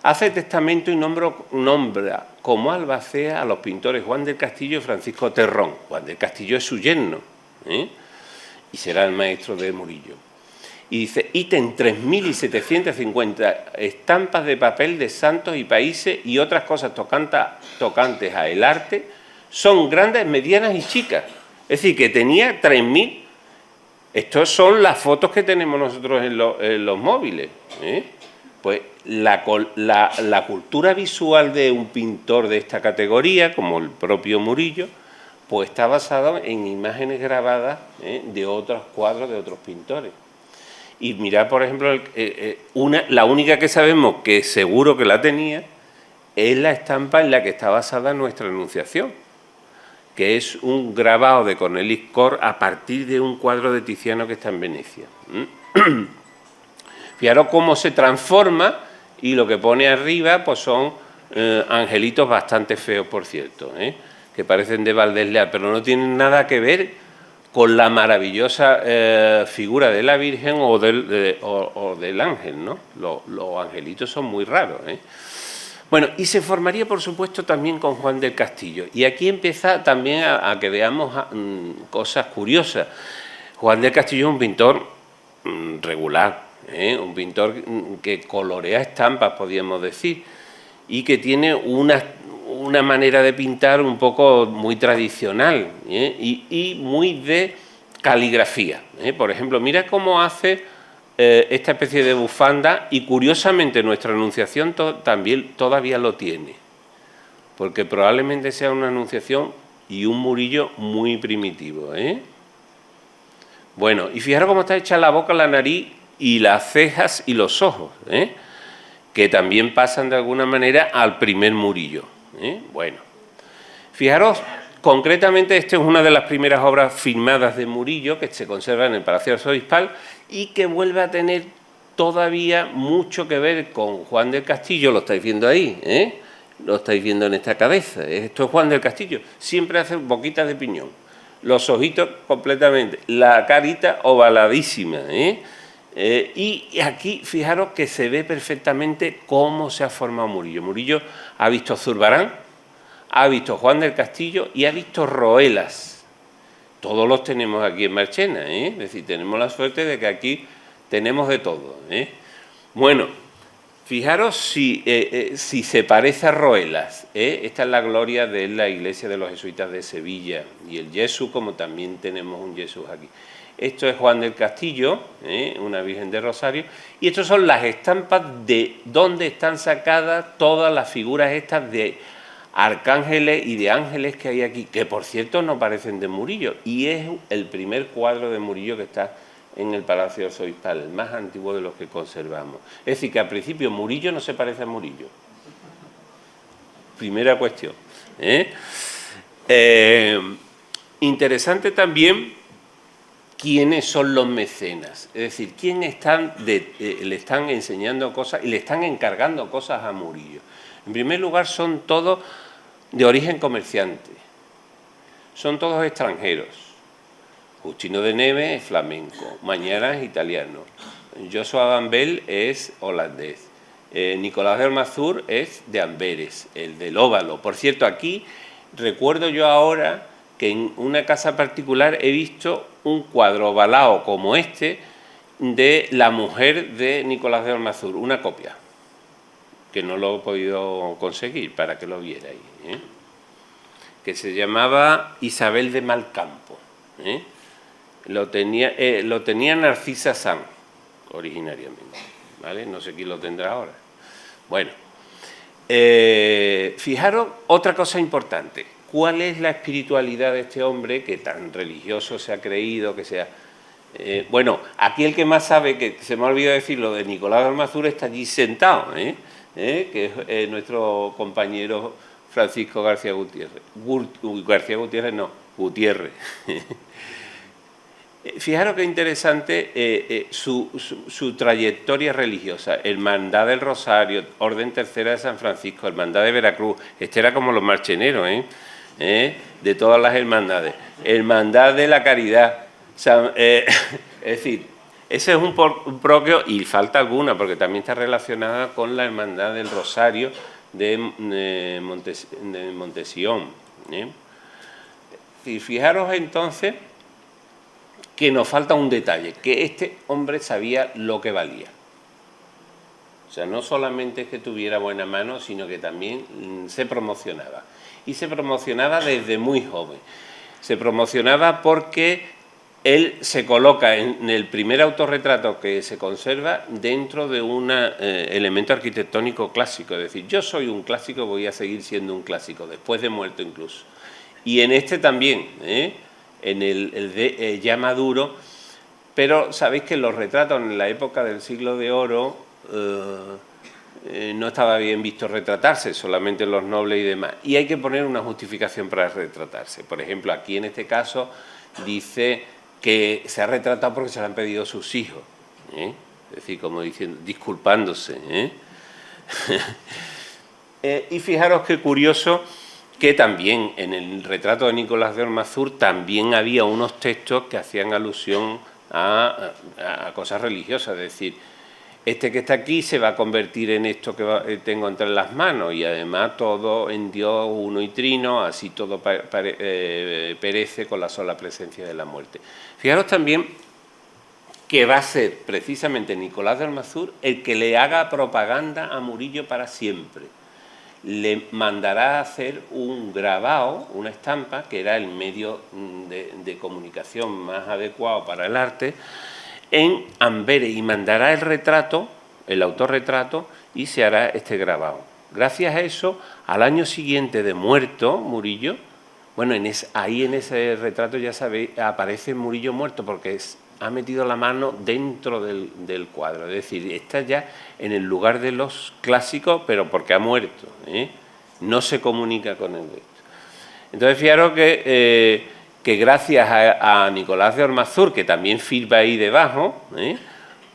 Hace testamento y nombra como albacea a los pintores Juan del Castillo y Francisco Terrón. Juan del Castillo es su yerno, y será el maestro de Murillo. Y dice, ítem 3.750 estampas de papel de santos y países y otras cosas tocantes a el arte, son grandes, medianas y chicas. Es decir, que tenía 3.000. Estas son las fotos que tenemos nosotros en los móviles. Pues la cultura visual de un pintor de esta categoría, como el propio Murillo, pues está basada en imágenes grabadas de otros cuadros de otros pintores. Y mirad, por ejemplo, la única que sabemos que seguro que la tenía es la estampa en la que está basada nuestra Anunciación, que es un grabado de Cornelis Cor a partir de un cuadro de Tiziano que está en Venecia. Fijaros cómo se transforma, y lo que pone arriba pues son angelitos bastante feos, por cierto, que parecen de Valdés Leal, pero no tienen nada que ver con la maravillosa figura de la Virgen o del ángel, ¿no? Los angelitos son muy raros, Bueno, y se formaría, por supuesto, también con Juan del Castillo. Y aquí empieza también a que veamos cosas curiosas. Juan del Castillo es un pintor regular, un pintor que colorea estampas, podríamos decir, y que tiene una manera de pintar un poco muy tradicional, y muy de caligrafía. Por ejemplo, mira cómo hace esta especie de bufanda, y curiosamente nuestra Anunciación también todavía lo tiene, porque probablemente sea una Anunciación y un Murillo muy primitivo. Bueno, y fijaros cómo está hecha la boca, la nariz y las cejas y los ojos, que también pasan de alguna manera al primer Murillo. Bueno, fijaros, concretamente esta es una de las primeras obras firmadas de Murillo que se conserva en el Palacio Arzobispal y que vuelve a tener todavía mucho que ver con Juan del Castillo, lo estáis viendo ahí, lo estáis viendo en esta cabeza, esto es Juan del Castillo, siempre hace boquitas de piñón, los ojitos completamente, la carita ovaladísima, y aquí fijaros que se ve perfectamente cómo se ha formado Murillo. Murillo ha visto Zurbarán, ha visto Juan del Castillo y ha visto Roelas. Todos los tenemos aquí en Marchena, es decir, tenemos la suerte de que aquí tenemos de todo. Bueno, fijaros si se parece a Roelas. Esta es la gloria de la iglesia de los jesuitas de Sevilla y el Jesús, como también tenemos un Jesús aquí. Esto es Juan del Castillo, una Virgen de Rosario, y estas son las estampas de donde están sacadas todas las figuras estas de arcángeles y de ángeles que hay aquí, que por cierto no parecen de Murillo, y es el primer cuadro de Murillo que está en el Palacio Arzobispal, el más antiguo de los que conservamos. Es decir, que al principio Murillo no se parece a Murillo. Primera cuestión. Interesante también quiénes son los mecenas, es decir, quiénes le están enseñando cosas y le están encargando cosas a Murillo. En primer lugar, son todos de origen comerciante, son todos extranjeros. Justino de Neve es flamenco, Mañara es italiano, Joshua Van Bell es holandés, Nicolás de Almazur es de Amberes, el del Óvalo. Por cierto, aquí recuerdo yo ahora que en una casa particular he visto un cuadro ovalado como este de la mujer de Nicolás de Almazur, una copia, que no lo he podido conseguir para que lo vierais, que se llamaba Isabel de Malcampo. Lo tenía Narcisa Sanz originariamente, ¿vale? No sé quién lo tendrá ahora. Bueno, fijaros otra cosa importante. ¿Cuál es la espiritualidad de este hombre que tan religioso se ha creído, que sea? Bueno, aquí el que más sabe, que se me ha olvidado decirlo, de Nicolás de Almazur está allí sentado, que es nuestro compañero Francisco García Gutiérrez. Gutiérrez. Fijaros qué interesante su trayectoria religiosa. Hermandad del Rosario, Orden Tercera de San Francisco, Hermandad de Veracruz. Este era como los marcheneros, de todas las hermandades. Hermandad de la Caridad. Es decir, ese es un propio, y falta alguna, porque también está relacionada con la Hermandad del Rosario de Montesión. Y fijaros entonces que nos falta un detalle, que este hombre sabía lo que valía. O sea, no solamente es que tuviera buena mano, sino que también se promocionaba. Y se promocionaba desde muy joven. Se promocionaba porque él se coloca en el primer autorretrato que se conserva dentro de un elemento arquitectónico clásico. Es decir, yo soy un clásico, voy a seguir siendo un clásico, después de muerto incluso. Y en este también, en el ya maduro, pero sabéis que los retratos en la época del Siglo de Oro no estaba bien visto retratarse, solamente los nobles y demás. Y hay que poner una justificación para retratarse. Por ejemplo, aquí en este caso dice que se ha retratado porque se lo han pedido sus hijos. Es decir, como diciendo, disculpándose. Y fijaros qué curioso que también en el retrato de Nicolás de Almazur también había unos textos que hacían alusión a cosas religiosas, es decir, este que está aquí se va a convertir en esto que tengo entre las manos, y además todo en Dios uno y trino, así todo perece con la sola presencia de la muerte. Fijaros también que va a ser precisamente Nicolás de Almazur el que le haga propaganda a Murillo para siempre. le mandará a hacer un grabado, una estampa, que era el medio de comunicación más adecuado para el arte, en Amberes, y mandará el retrato, el autorretrato, y se hará este grabado. Gracias a eso, al año siguiente de muerto, Murillo, bueno, ahí en ese retrato ya sabéis, aparece Murillo muerto, porque ha metido la mano dentro del cuadro, es decir, está ya en el lugar de los clásicos, pero porque ha muerto, ¿eh? No se comunica con el resto. Entonces, fijaros que gracias a Nicolás de Ormazur, que también firma ahí debajo,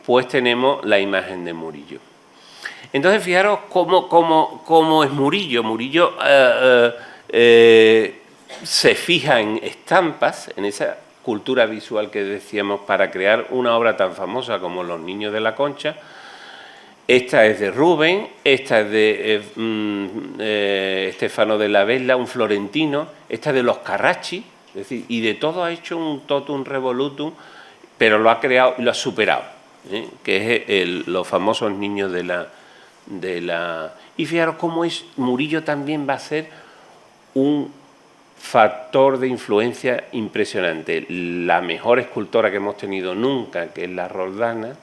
pues tenemos la imagen de Murillo. Entonces, fijaros cómo es Murillo. Murillo se fija en estampas, en esa cultura visual que decíamos, para crear una obra tan famosa como Los niños de la Concha. Esta es de Rubens, esta es de Stefano de la Vella, un florentino, esta es de los Carracci, es decir, y de todo ha hecho un totum revolutum, pero lo ha creado y lo ha superado, que es los famosos niños de la... Y fijaros cómo Murillo también va a ser un factor de influencia impresionante. La mejor escultora que hemos tenido nunca, que es la Roldana,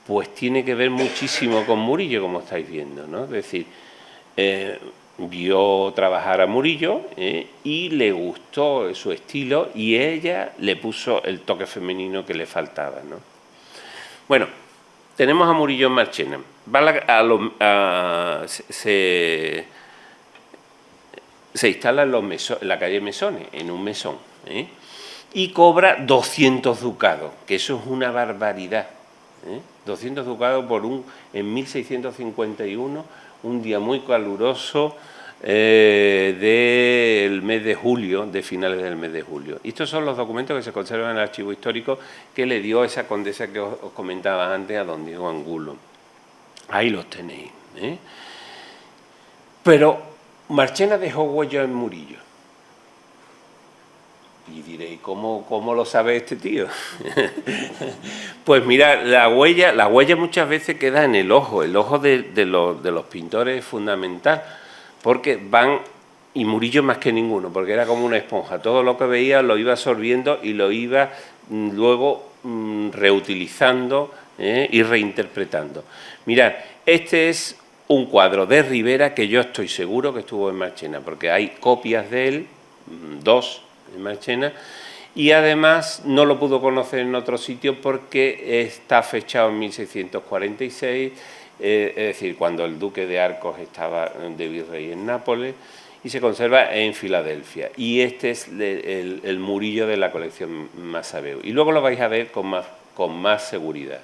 pues tiene que ver muchísimo con Murillo, como estáis viendo, ¿no? Es decir, vio trabajar a Murillo y le gustó su estilo, y ella le puso el toque femenino que le faltaba, ¿no? Bueno, tenemos a Murillo en Marchena. Se instala en la calle Mesones, en un mesón, y cobra 200 ducados, que eso es una barbaridad. 200 ducados en 1651, un día muy caluroso del mes de julio, de finales del mes de julio. Y estos son los documentos que se conservan en el archivo histórico que le dio esa condesa que os comentaba antes a don Diego Angulo. Ahí los tenéis. Pero Marchena dejó huella en Murillo. Y diréis, ¿cómo lo sabe este tío? Pues mira, la huella muchas veces queda en el ojo. El ojo de los pintores es fundamental, porque y Murillo más que ninguno, porque era como una esponja. Todo lo que veía lo iba absorbiendo y lo iba luego reutilizando y reinterpretando. Mirad, este es un cuadro de Rivera que yo estoy seguro que estuvo en Marchena, porque hay copias de él, 2 en Marchena, y además no lo pudo conocer en otro sitio porque está fechado en 1646, es decir, cuando el duque de Arcos estaba de virrey en Nápoles, y se conserva en Filadelfia. Y este es el Murillo de la colección Massabeu. Y luego lo vais a ver con más seguridad.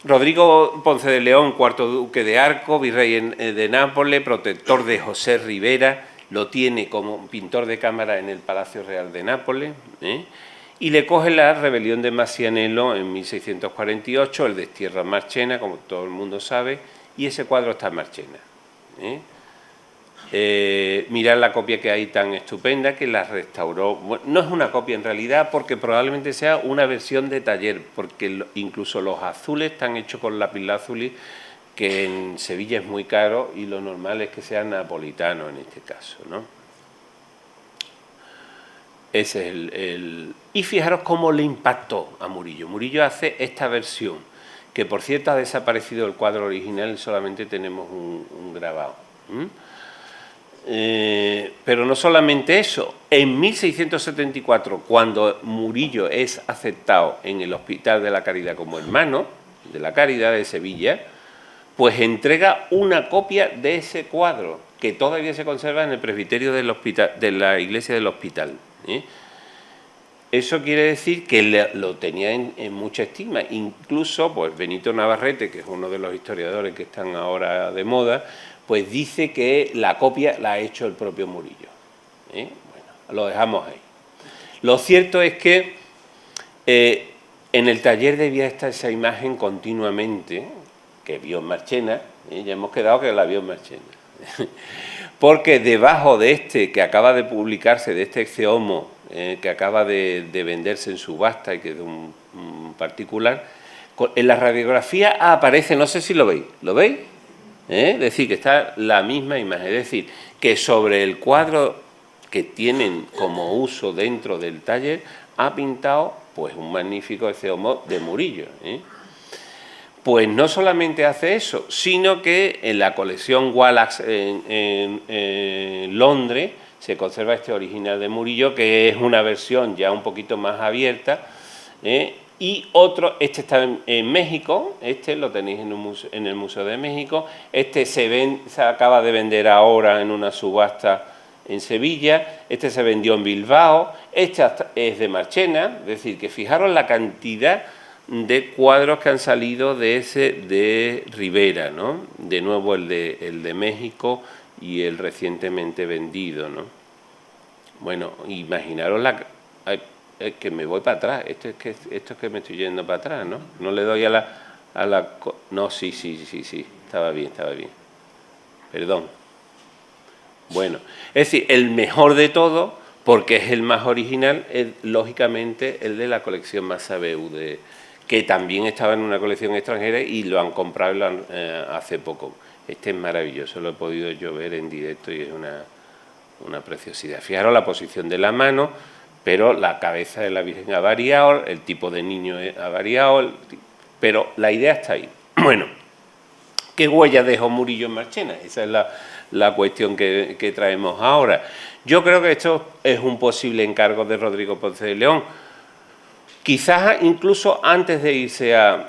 Rodrigo Ponce de León, cuarto duque de Arcos, virrey de Nápoles, protector de José Rivera, lo tiene como pintor de cámara en el Palacio Real de Nápoles, y le coge la rebelión de Macianello en 1648, el destierra en Marchena, como todo el mundo sabe, y ese cuadro está en Marchena. Mirad la copia que hay tan estupenda, que la restauró. Bueno, no es una copia en realidad, porque probablemente sea una versión de taller, porque incluso los azules están hechos con lapislázuli, que en Sevilla es muy caro, y lo normal es que sea napolitano en este caso, ¿no? Ese es Y fijaros cómo le impactó a Murillo. Murillo hace esta versión, que por cierto ha desaparecido el cuadro original, solamente tenemos un grabado. Pero no solamente eso, en 1674, cuando Murillo es aceptado en el Hospital de la Caridad como hermano de la Caridad de Sevilla, pues entrega una copia de ese cuadro, que todavía se conserva en el presbiterio del hospital, de la iglesia del hospital. Eso quiere decir que lo tenía en mucha estima. Incluso, pues Benito Navarrete, que es uno de los historiadores que están ahora de moda, pues dice que la copia la ha hecho el propio Murillo. Bueno, lo dejamos ahí. Lo cierto es que en el taller debía estar esa imagen continuamente, que vio en Marchena, ya hemos quedado que la vio en Marchena, porque debajo de este, que acaba de publicarse, de este Ecce Homo, que acaba de venderse en subasta y que es de un particular, en la radiografía aparece, no sé si lo veis, ¿lo veis? Es decir, que está la misma imagen. Es decir, que sobre el cuadro que tienen como uso dentro del taller ha pintado pues un magnífico Ecce Homo de Murillo. Pues no solamente hace eso, sino que en la colección Wallace en Londres se conserva este original de Murillo, que es una versión ya un poquito más abierta, y otro, este está en México, este lo tenéis en el Museo de México, este se acaba de vender ahora en una subasta en Sevilla, este se vendió en Bilbao, este es de Marchena, es decir, que fijaros la cantidad de cuadros que han salido de Rivera, ¿no? De nuevo el de México y el recientemente vendido, ¿no? Bueno, imaginaros que me voy para atrás, esto es que me estoy yendo para atrás, ¿no? No le doy a la... No, sí, estaba bien. Perdón. Bueno, es decir, el mejor de todo, porque es el más original, es lógicamente el de la colección Massabeu, que también estaba en una colección extranjera y lo han comprado hace poco. Este es maravilloso, lo he podido yo ver en directo y es una preciosidad. Fijaros la posición de la mano, pero la cabeza de la Virgen ha variado, el tipo de niño ha variado, pero la idea está ahí. Bueno, ¿qué huella dejó Murillo en Marchena? Esa es la cuestión que traemos ahora. Yo creo que esto es un posible encargo de Rodrigo Ponce de León. Quizás incluso antes de irse a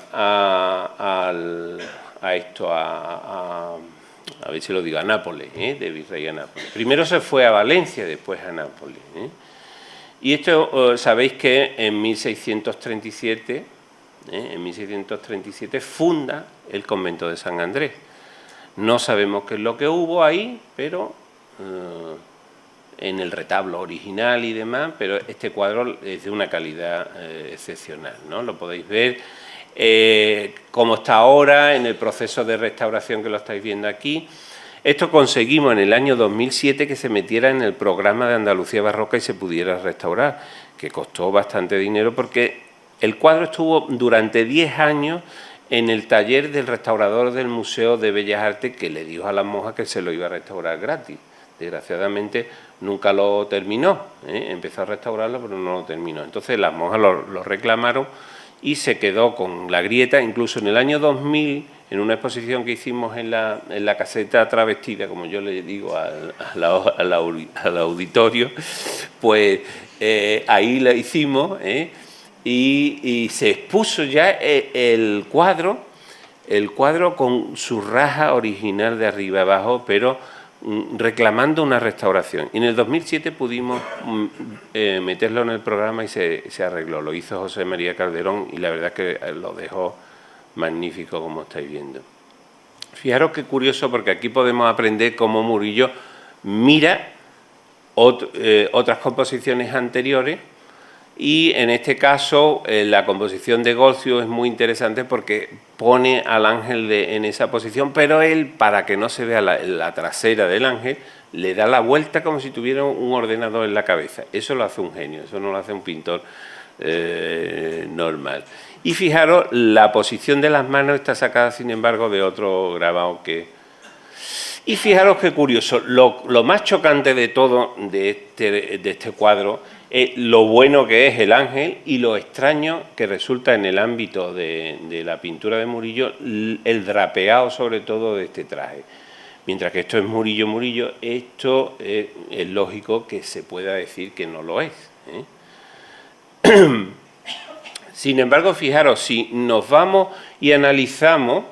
ver si lo digo, a Nápoles, de Virrey a Nápoles. Primero se fue a Valencia, después a Nápoles. Y esto, sabéis que en 1637, funda el convento de San Andrés. No sabemos qué es lo que hubo ahí, pero... en el retablo original y demás, pero este cuadro es de una calidad excepcional, ¿no? Lo podéis ver cómo está ahora en el proceso de restauración que lo estáis viendo aquí. Esto conseguimos en el año 2007 que se metiera en el programa de Andalucía Barroca y se pudiera restaurar, que costó bastante dinero porque el cuadro estuvo durante 10 años en el taller del restaurador del Museo de Bellas Artes, que le dijo a las monjas que se lo iba a restaurar gratis. Desgraciadamente nunca lo terminó, empezó a restaurarlo pero no lo terminó. Entonces las monjas lo reclamaron y se quedó con la grieta. Incluso en el año 2000, en una exposición que hicimos en la caseta travestida, como yo le digo al auditorio, pues ahí la hicimos y se expuso ya el cuadro con su raja original de arriba abajo, pero reclamando una restauración. Y en el 2007 pudimos meterlo en el programa y se arregló. Lo hizo José María Calderón y la verdad que lo dejó magnífico, como estáis viendo. Fijaros qué curioso, porque aquí podemos aprender cómo Murillo mira otras composiciones anteriores, y en este caso la composición de Golcio es muy interesante porque pone al ángel en esa posición, pero él, para que no se vea la trasera del ángel, le da la vuelta como si tuviera un ordenador en la cabeza. Eso lo hace un genio, eso no lo hace un pintor normal. Y fijaros, la posición de las manos está sacada, sin embargo, de otro grabado que... Y fijaros qué curioso, lo más chocante de todo de este cuadro es lo bueno que es el ángel y lo extraño que resulta en el ámbito de la pintura de Murillo el drapeado sobre todo de este traje. Mientras que esto es Murillo, esto es lógico que se pueda decir que no lo es. Sin embargo, fijaros, si nos vamos y analizamos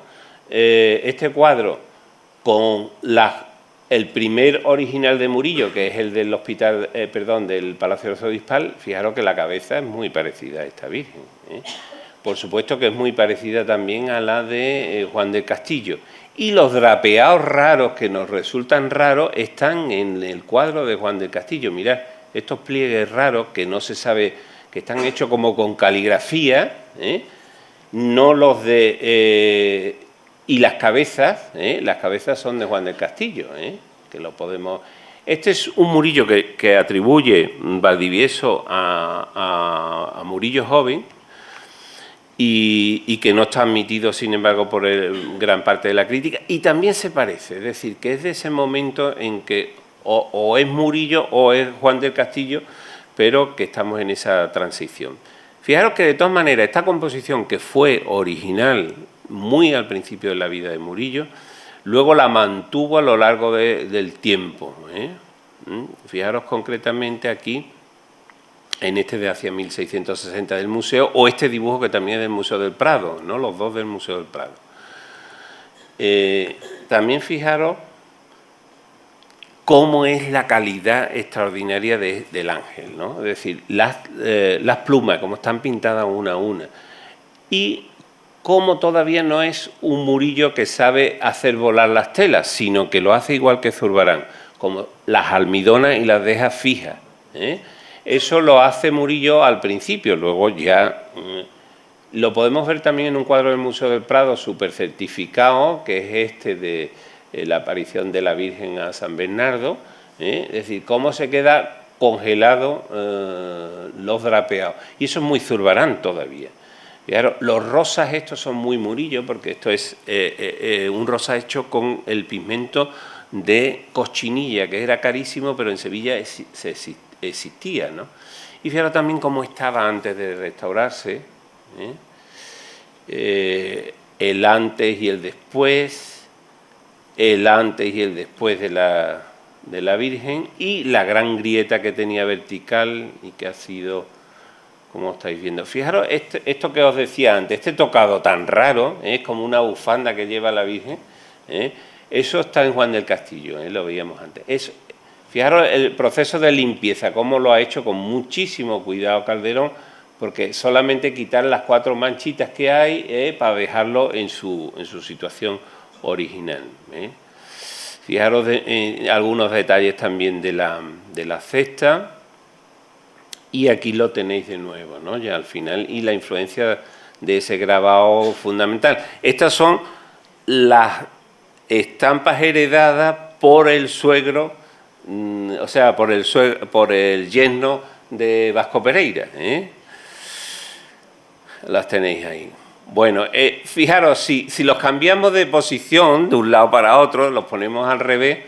este cuadro con el primer original de Murillo, que es el del hospital, del Palacio Arzobispal, fijaros que la cabeza es muy parecida a esta Virgen. Por supuesto que es muy parecida también a la de Juan del Castillo. Y los drapeados raros que nos resultan raros están en el cuadro de Juan del Castillo. Mirad, estos pliegues raros que no se sabe, que están hechos como con caligrafía, no los de... y las cabezas son de Juan del Castillo, que lo podemos... Este es un Murillo que atribuye Valdivieso a Murillo joven, y que no está admitido, sin embargo, por gran parte de la crítica, y también se parece, es decir, que es de ese momento en que o es Murillo o es Juan del Castillo, pero que estamos en esa transición. Fijaros que, de todas maneras, esta composición, que fue original muy al principio de la vida de Murillo, luego la mantuvo a lo largo del tiempo. Fijaros concretamente aquí, en este de hacia 1660 del museo, o este dibujo que también es del Museo del Prado, ¿no? Los dos del Museo del Prado. También fijaros cómo es la calidad extraordinaria del ángel, ¿no? Es decir, las plumas, cómo están pintadas una a una. Y cómo todavía no es un Murillo que sabe hacer volar las telas, sino que lo hace igual que Zurbarán, como las almidonas y las deja fijas. Eso lo hace Murillo al principio, luego ya lo podemos ver también en un cuadro del Museo del Prado súper certificado, que es este de la aparición de la Virgen a San Bernardo, es decir, cómo se queda congelado los drapeados. Y eso es muy Zurbarán todavía. Claro, los rosas estos son muy Murillo, porque esto es un rosa hecho con el pigmento de cochinilla, que era carísimo, pero en Sevilla existía, ¿no? Y fijaros también cómo estaba antes de restaurarse, el antes y el después, el antes y el después de la Virgen, y la gran grieta que tenía vertical y que ha sido, como estáis viendo. Fijaros esto que os decía antes, este tocado tan raro, es como una bufanda que lleva la Virgen, eso está en Juan del Castillo, lo veíamos antes. Fijaros el proceso de limpieza, cómo lo ha hecho con muchísimo cuidado Calderón, porque solamente quitar las 4 manchitas que hay para dejarlo en su situación original. Fijaros algunos detalles también de la cesta, y aquí lo tenéis de nuevo, ¿no? Ya al final, y la influencia de ese grabado fundamental. Estas son las estampas heredadas por el suegro, o sea, por el yerno de Vasco Pereira. Las tenéis ahí. Bueno, fijaros, si los cambiamos de posición de un lado para otro, los ponemos al revés,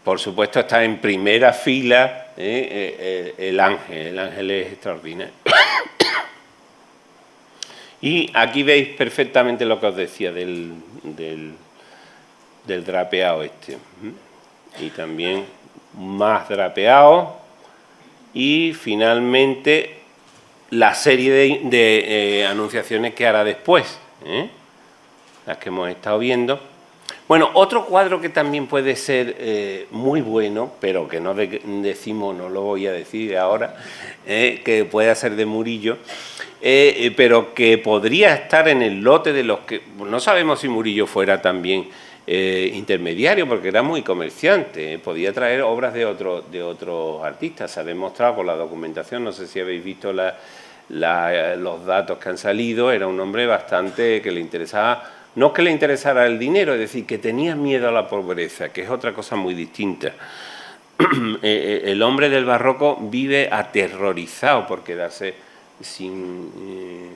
por supuesto está en primera fila el ángel es extraordinario. Y aquí veis perfectamente lo que os decía del drapeado este. Y también más drapeado, y finalmente la serie de anunciaciones que hará después, las que hemos estado viendo. Bueno, otro cuadro que también puede ser muy bueno, pero que no decimos, no lo voy a decir ahora, que puede ser de Murillo, pero que podría estar en el lote de los que... No sabemos si Murillo fuera también intermediario, porque era muy comerciante, podía traer obras de otros artistas. Se ha demostrado por la documentación, no sé si habéis visto los datos que han salido, era un hombre bastante que le interesaba... No es que le interesara el dinero, es decir, que tenía miedo a la pobreza, que es otra cosa muy distinta. El hombre del barroco vive aterrorizado por quedarse sin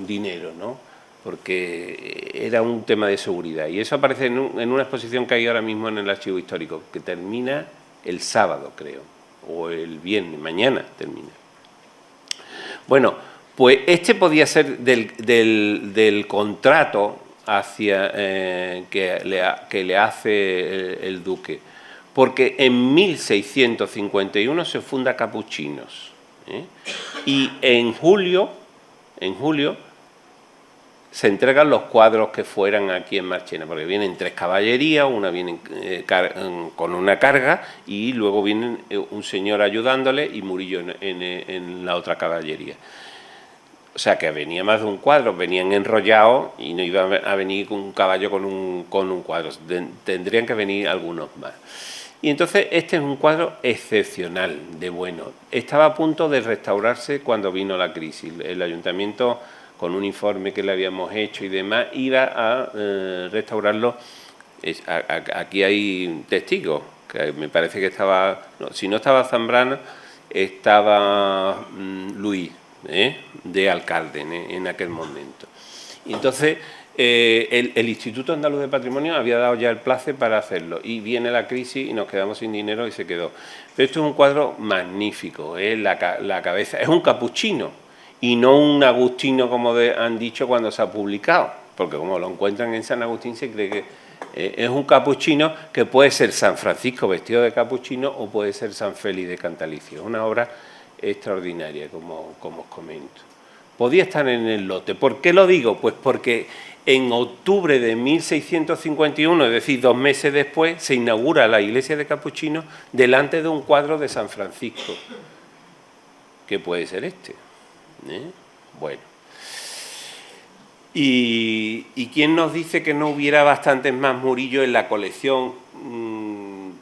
dinero, ¿no? Porque era un tema de seguridad. Y eso aparece en una exposición que hay ahora mismo en el Archivo Histórico, que termina el sábado, creo, o el viernes, mañana termina. Bueno, pues este podía ser del contrato hacia que le hace el duque, porque en 1651 se funda Capuchinos, y en julio se entregan los cuadros que fueran aquí en Marchena, porque vienen 3 caballerías, una viene con una carga, y luego viene un señor ayudándole y Murillo en la otra caballería. O sea, que venía más de un cuadro, venían enrollados y no iba a venir un caballo con un cuadro, tendrían que venir algunos más. Y entonces este es un cuadro excepcional, de bueno. Estaba a punto de restaurarse cuando vino la crisis. El ayuntamiento, con un informe que le habíamos hecho y demás, iba a restaurarlo. Aquí hay testigos, que me parece que estaba, no, si no estaba Zambrano, estaba Luis, de alcalde en aquel momento. Y entonces el Instituto Andaluz de Patrimonio había dado ya el place para hacerlo y viene la crisis y nos quedamos sin dinero y se quedó. Pero esto es un cuadro magnífico, la cabeza, es un capuchino y no un agustino como han dicho cuando se ha publicado, porque como lo encuentran en San Agustín se cree que es un capuchino que puede ser San Francisco vestido de capuchino o puede ser San Félix de Cantalicio. Es una obra extraordinaria, como os comento. Podía estar en el lote. ¿Por qué lo digo? Pues porque en octubre de 1651, es decir, 2 meses después, se inaugura la iglesia de Capuchinos delante de un cuadro de San Francisco. ¿Qué puede ser este? Bueno. ¿Y quién nos dice que no hubiera bastantes más Murillo en la colección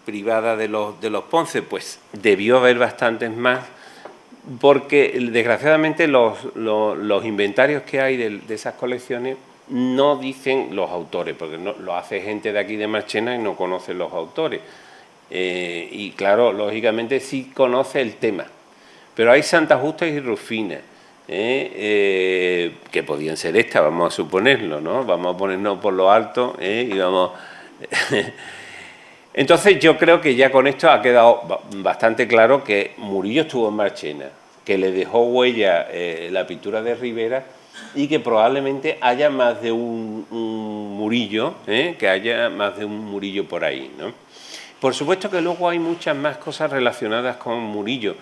privada de los Ponce? Pues debió haber bastantes más, porque desgraciadamente los inventarios que hay de esas colecciones no dicen los autores, porque no, lo hace gente de aquí de Marchena y no conoce los autores. Y claro, lógicamente sí conoce el tema, pero hay Santa Justa y Rufina, que podían ser estas, vamos a suponerlo, ¿no? Vamos a ponernos por lo alto y vamos... Entonces yo creo que ya con esto ha quedado bastante claro que Murillo estuvo en Marchena, que le dejó huella la pintura de Rivera y que probablemente haya más de un Murillo, que haya más de un Murillo por ahí, ¿no? Por supuesto que luego hay muchas más cosas relacionadas con Murillo,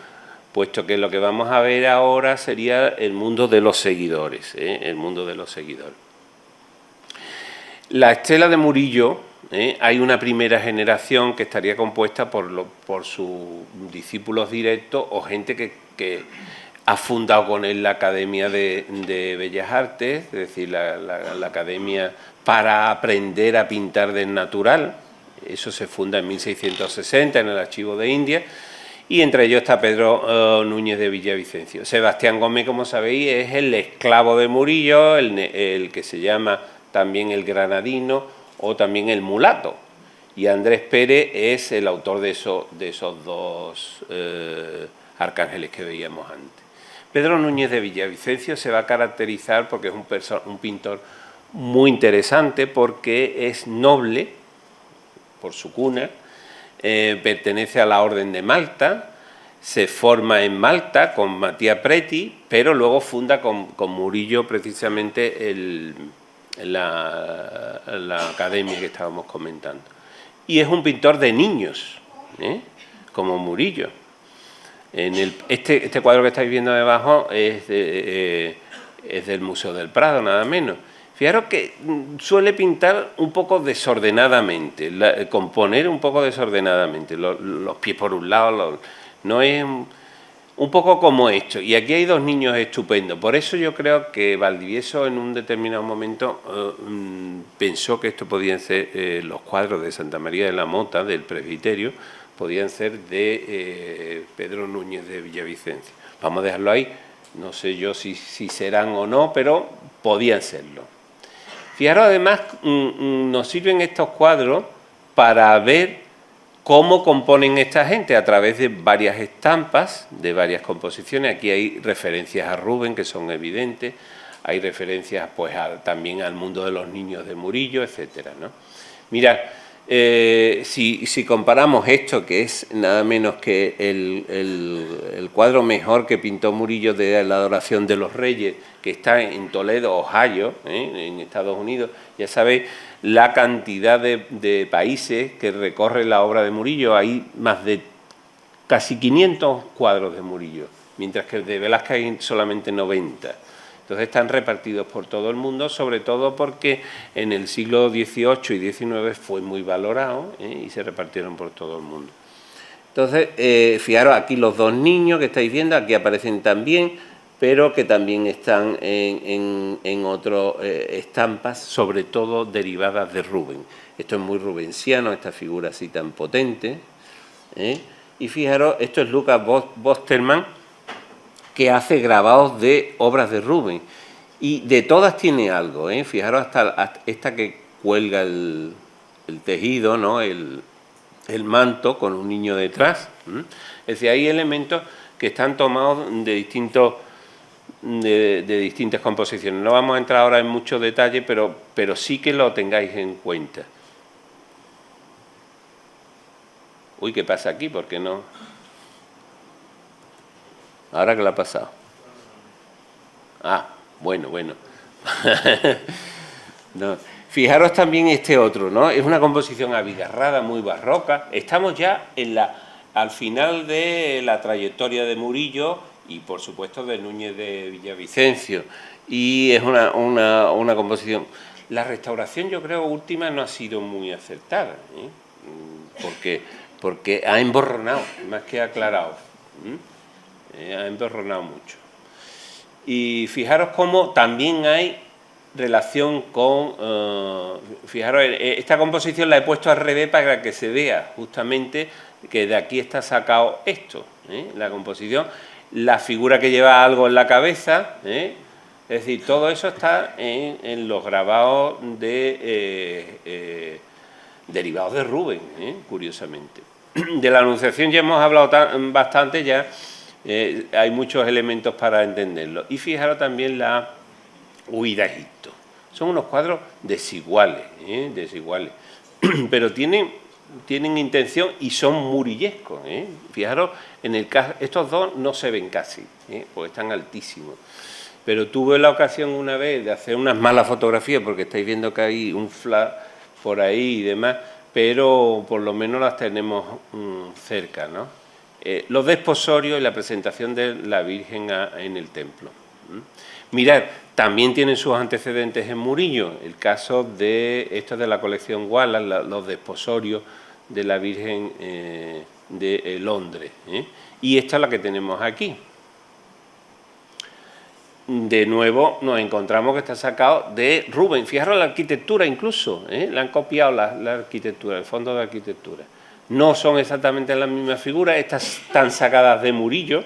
puesto que lo que vamos a ver ahora sería el mundo de los seguidores, el mundo de los seguidores. La estela de Murillo, hay una primera generación que estaría compuesta por sus discípulos directos o gente que ha fundado con él la Academia de Bellas Artes, es decir, la Academia para aprender a pintar del natural. Eso se funda en 1660 en el Archivo de Indias, y entre ellos está Pedro Núñez de Villavicencio. Sebastián Gómez, como sabéis, es el esclavo de Murillo, el que se llama también el granadino o también el mulato. Y Andrés Pérez es el autor de esos dos arcángeles que veíamos antes. Pedro Núñez de Villavicencio se va a caracterizar porque es un pintor muy interesante, porque es noble por su cuna, pertenece a la Orden de Malta, se forma en Malta con Matías Preti, pero luego funda con Murillo precisamente la academia que estábamos comentando. Y es un pintor de niños, como Murillo. Este cuadro que estáis viendo debajo es del Museo del Prado, nada menos. Fijaros que suele pintar un poco desordenadamente, componer un poco desordenadamente, los pies por un lado, no es un poco como esto. Y aquí hay dos niños estupendos. Por eso yo creo que Valdivieso en un determinado momento pensó que esto podían ser los cuadros de Santa María de la Mota, del presbiterio, podían ser de Pedro Núñez de Villavicencio. Vamos a dejarlo ahí, no sé yo si serán o no, pero podían serlo. Fijaros, además, nos sirven estos cuadros para ver cómo componen esta gente a través de varias estampas, de varias composiciones. Aquí hay referencias a Rubens, que son evidentes, hay referencias pues también al mundo de los niños de Murillo, etcétera, ¿no? Mirad, si comparamos esto, que es nada menos que el cuadro mejor que pintó Murillo de la Adoración de los Reyes, que está en Toledo, Ohio, en Estados Unidos, ya sabéis la cantidad de países que recorre la obra de Murillo. Hay más de casi 500 cuadros de Murillo, mientras que el de Velázquez hay solamente 90. Entonces están repartidos por todo el mundo, sobre todo porque en el siglo XVIII y XIX fue muy valorado y se repartieron por todo el mundo. Entonces, fijaros aquí los dos niños que estáis viendo, aquí aparecen también, pero que también están en otras estampas, sobre todo derivadas de Rubens. Esto es muy rubensiano, esta figura así tan potente. Y fijaros, esto es Lucas Bosterman, que hace grabados de obras de Rubens. Y de todas tiene algo, fijaros hasta esta que cuelga el tejido, ¿no? El manto con un niño detrás. Es decir, hay elementos que están tomados de distintos de distintas composiciones. No vamos a entrar ahora en mucho detalle, pero sí que lo tengáis en cuenta. Uy, ¿qué pasa aquí? ¿Por qué no? ¿Ahora qué le ha pasado? Ah, bueno. No. Fijaros también este otro, ¿no? Es una composición abigarrada, muy barroca. Estamos ya al final de la trayectoria de Murillo y, por supuesto, de Núñez de Villavicencio. Y es una composición. La restauración, yo creo, última no ha sido muy acertada, ¿eh? Porque ha emborronado, más que aclarado. Ha emborronado mucho. Y fijaros cómo también hay relación con... fijaros, esta composición la he puesto al revés para que se vea justamente que de aquí está sacado esto, la composición, la figura que lleva algo en la cabeza, es decir, todo eso está en los grabados derivados de Rubens, curiosamente. De la Anunciación ya hemos hablado bastante, ya hay muchos elementos para entenderlo. Y fijaros también la Huida a Egipto. Son unos cuadros desiguales, pero tienen intención y son murillescos. Fijaros, en el caso, estos dos no se ven casi, porque están altísimos. Pero tuve la ocasión una vez de hacer unas malas fotografías, porque estáis viendo que hay un flash por ahí y demás, pero por lo menos las tenemos cerca, ¿no? Los desposorios y la presentación de la Virgen en el templo. Mirad, también tienen sus antecedentes en Murillo, el caso de esto de la colección Wallace, los desposorios de la Virgen de Londres, y esta es la que tenemos aquí. De nuevo nos encontramos que está sacado de Rubens. Fijaros la arquitectura incluso, le han copiado la arquitectura, el fondo de arquitectura. No son exactamente las mismas figuras, estas están sacadas de Murillo,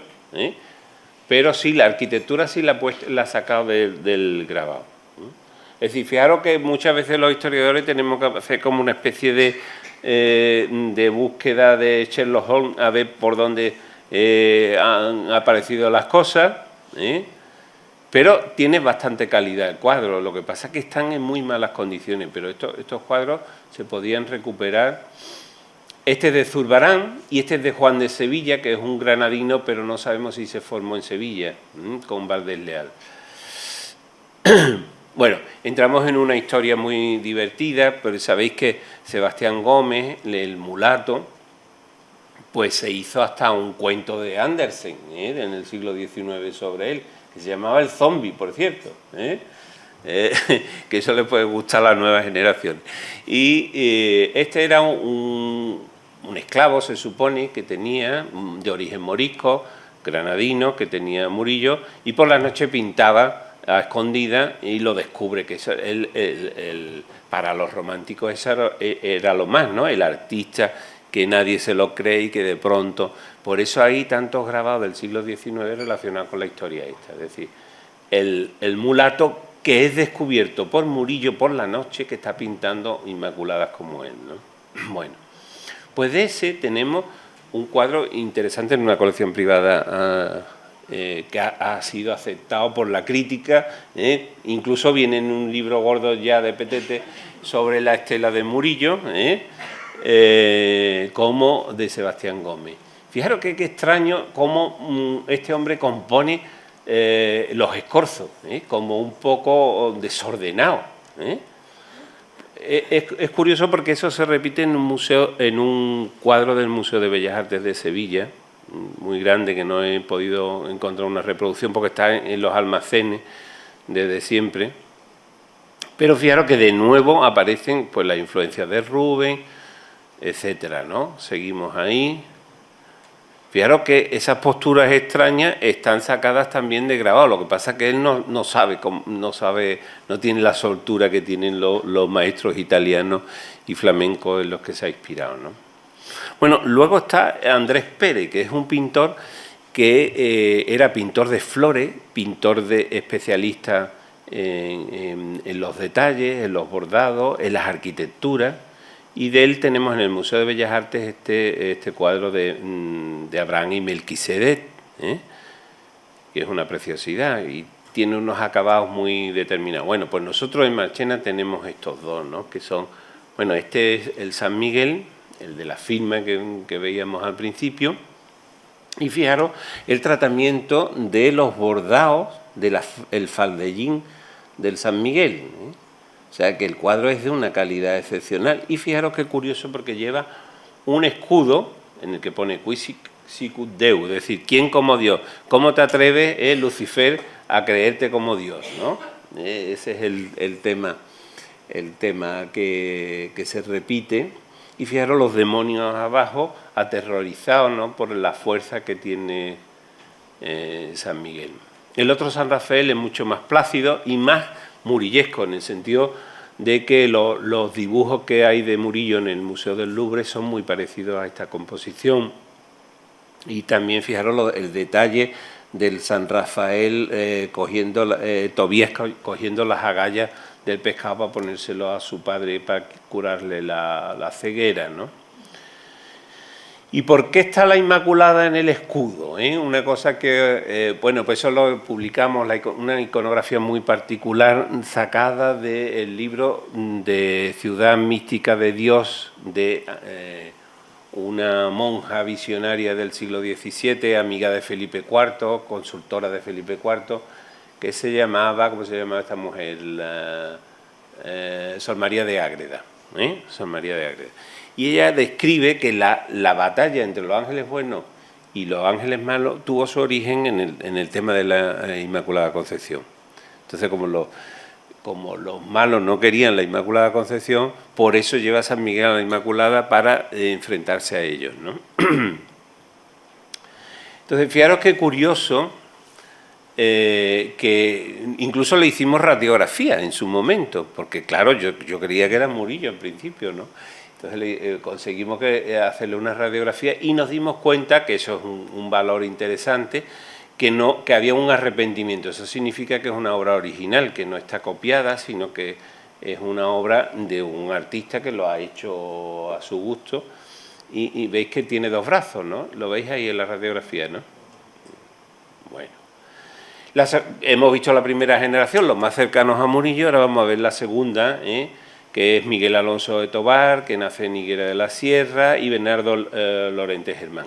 pero sí, la arquitectura sí la ha sacado del grabado. Es decir, fijaros que muchas veces los historiadores tenemos que hacer como una especie de búsqueda de Sherlock Holmes, a ver por dónde han aparecido las cosas, pero tiene bastante calidad el cuadro. Lo que pasa es que están en muy malas condiciones, pero estos cuadros se podían recuperar. Este es de Zurbarán y este es de Juan de Sevilla, que es un granadino, pero no sabemos si se formó en Sevilla, con Valdés Leal. Bueno, entramos en una historia muy divertida, pero sabéis que Sebastián Gómez, el mulato, pues se hizo hasta un cuento de Andersen, en el siglo XIX sobre él, que se llamaba El Zombi, por cierto, que eso le puede gustar a las nuevas generaciones. Y este era un esclavo, se supone, que tenía, de origen morisco, granadino, que tenía Murillo, y por la noche pintaba a escondida y lo descubre, que eso, para los románticos eso era lo más, ¿no? El artista que nadie se lo cree y que de pronto... Por eso hay tantos grabados del siglo XIX relacionados con la historia esta. Es decir, el mulato que es descubierto por Murillo por la noche, que está pintando inmaculadas como él, ¿no? Bueno, pues de ese tenemos un cuadro interesante en una colección privada que ha sido aceptado por la crítica, incluso viene en un libro gordo ya de Petete sobre la estela de Murillo, como de Sebastián Gómez. Fijaros qué extraño cómo este hombre compone los escorzos, como un poco desordenado. Es curioso porque eso se repite en un museo, en un cuadro del Museo de Bellas Artes de Sevilla, muy grande, que no he podido encontrar una reproducción porque está en los almacenes desde siempre. Pero fijaros que de nuevo aparecen pues las influencias de Rubens, etcétera, ¿no? Seguimos ahí. Fijaros que esas posturas extrañas están sacadas también de grabado. Lo que pasa es que él no sabe, no tiene la soltura que tienen los maestros italianos y flamencos en los que se ha inspirado, ¿no? Bueno, luego está Andrés Pérez, que es un pintor que era pintor de flores, pintor especialista en los detalles, en los bordados, en las arquitecturas. Y de él tenemos en el Museo de Bellas Artes este cuadro de Abraham y Melquisedec, y es una preciosidad y tiene unos acabados muy determinados. Bueno, pues nosotros en Marchena tenemos estos dos, ¿no? Que son, bueno, este es el San Miguel, el de la firma que veíamos al principio, y fijaros el tratamiento de los bordados del faldellín del San Miguel, ¿eh? O sea que el cuadro es de una calidad excepcional. Y fijaros qué curioso, porque lleva un escudo en el que pone Qui sicut Deus, es decir, ¿quién como Dios? ¿Cómo te atreves, Lucifer, a creerte como Dios, ¿no? Ese es el tema que se repite. Y fijaros los demonios abajo, aterrorizados, ¿no?, por la fuerza que tiene San Miguel. El otro San Rafael es mucho más plácido y más murillesco, en el sentido de que los dibujos que hay de Murillo en el Museo del Louvre son muy parecidos a esta composición. Y también fijaros el detalle del San Rafael Tobías cogiendo las agallas del pescado para ponérselo a su padre para curarle la ceguera, ¿no? ¿Y por qué está la Inmaculada en el escudo? Una cosa que, bueno, pues eso lo publicamos, una iconografía muy particular sacada del libro de Ciudad Mística de Dios de una monja visionaria del siglo XVII, amiga de Felipe IV, consultora de Felipe IV, que se llamaba, ¿cómo se llamaba esta mujer? Sor María de Ágreda, Sor María de Ágreda. Y ella describe que la batalla entre los ángeles buenos y los ángeles malos tuvo su origen en el tema de la Inmaculada Concepción. Entonces, como los malos no querían la Inmaculada Concepción, por eso lleva a San Miguel a la Inmaculada para enfrentarse a ellos, ¿no? Entonces, fijaros qué curioso, que incluso le hicimos radiografía en su momento, porque claro, yo creía que era Murillo en principio, ¿no? Entonces conseguimos hacerle una radiografía y nos dimos cuenta que eso es un valor interesante, que había un arrepentimiento. Eso significa que es una obra original, que no está copiada, sino que es una obra de un artista que lo ha hecho a su gusto. Y veis que tiene dos brazos, ¿no? Lo veis ahí en la radiografía, ¿no? Bueno. Hemos visto la primera generación, los más cercanos a Murillo, ahora vamos a ver la segunda, que es Miguel Alonso de Tobar, que nace en Higuera de la Sierra, y Bernardo Lorente Germán.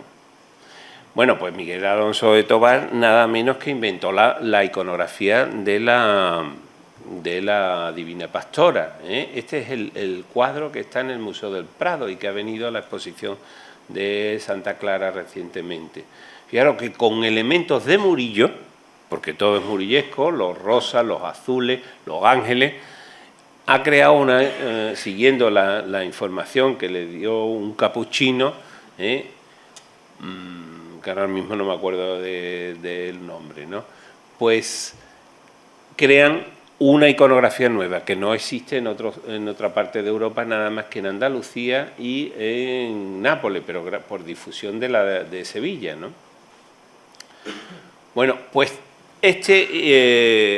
Bueno, pues Miguel Alonso de Tobar nada menos que inventó la iconografía de la Divina Pastora. Este es el cuadro que está en el Museo del Prado y que ha venido a la exposición de Santa Clara recientemente. Fijaros que con elementos de Murillo, porque todo es murillesco, los rosas, los azules, los ángeles, ha creado siguiendo la información que le dio un capuchino, que ahora mismo no me acuerdo del nombre, ¿no? Pues crean una iconografía nueva que no existe en otra parte de Europa, nada más que en Andalucía y en Nápoles, pero por difusión de Sevilla, ¿no? Bueno, pues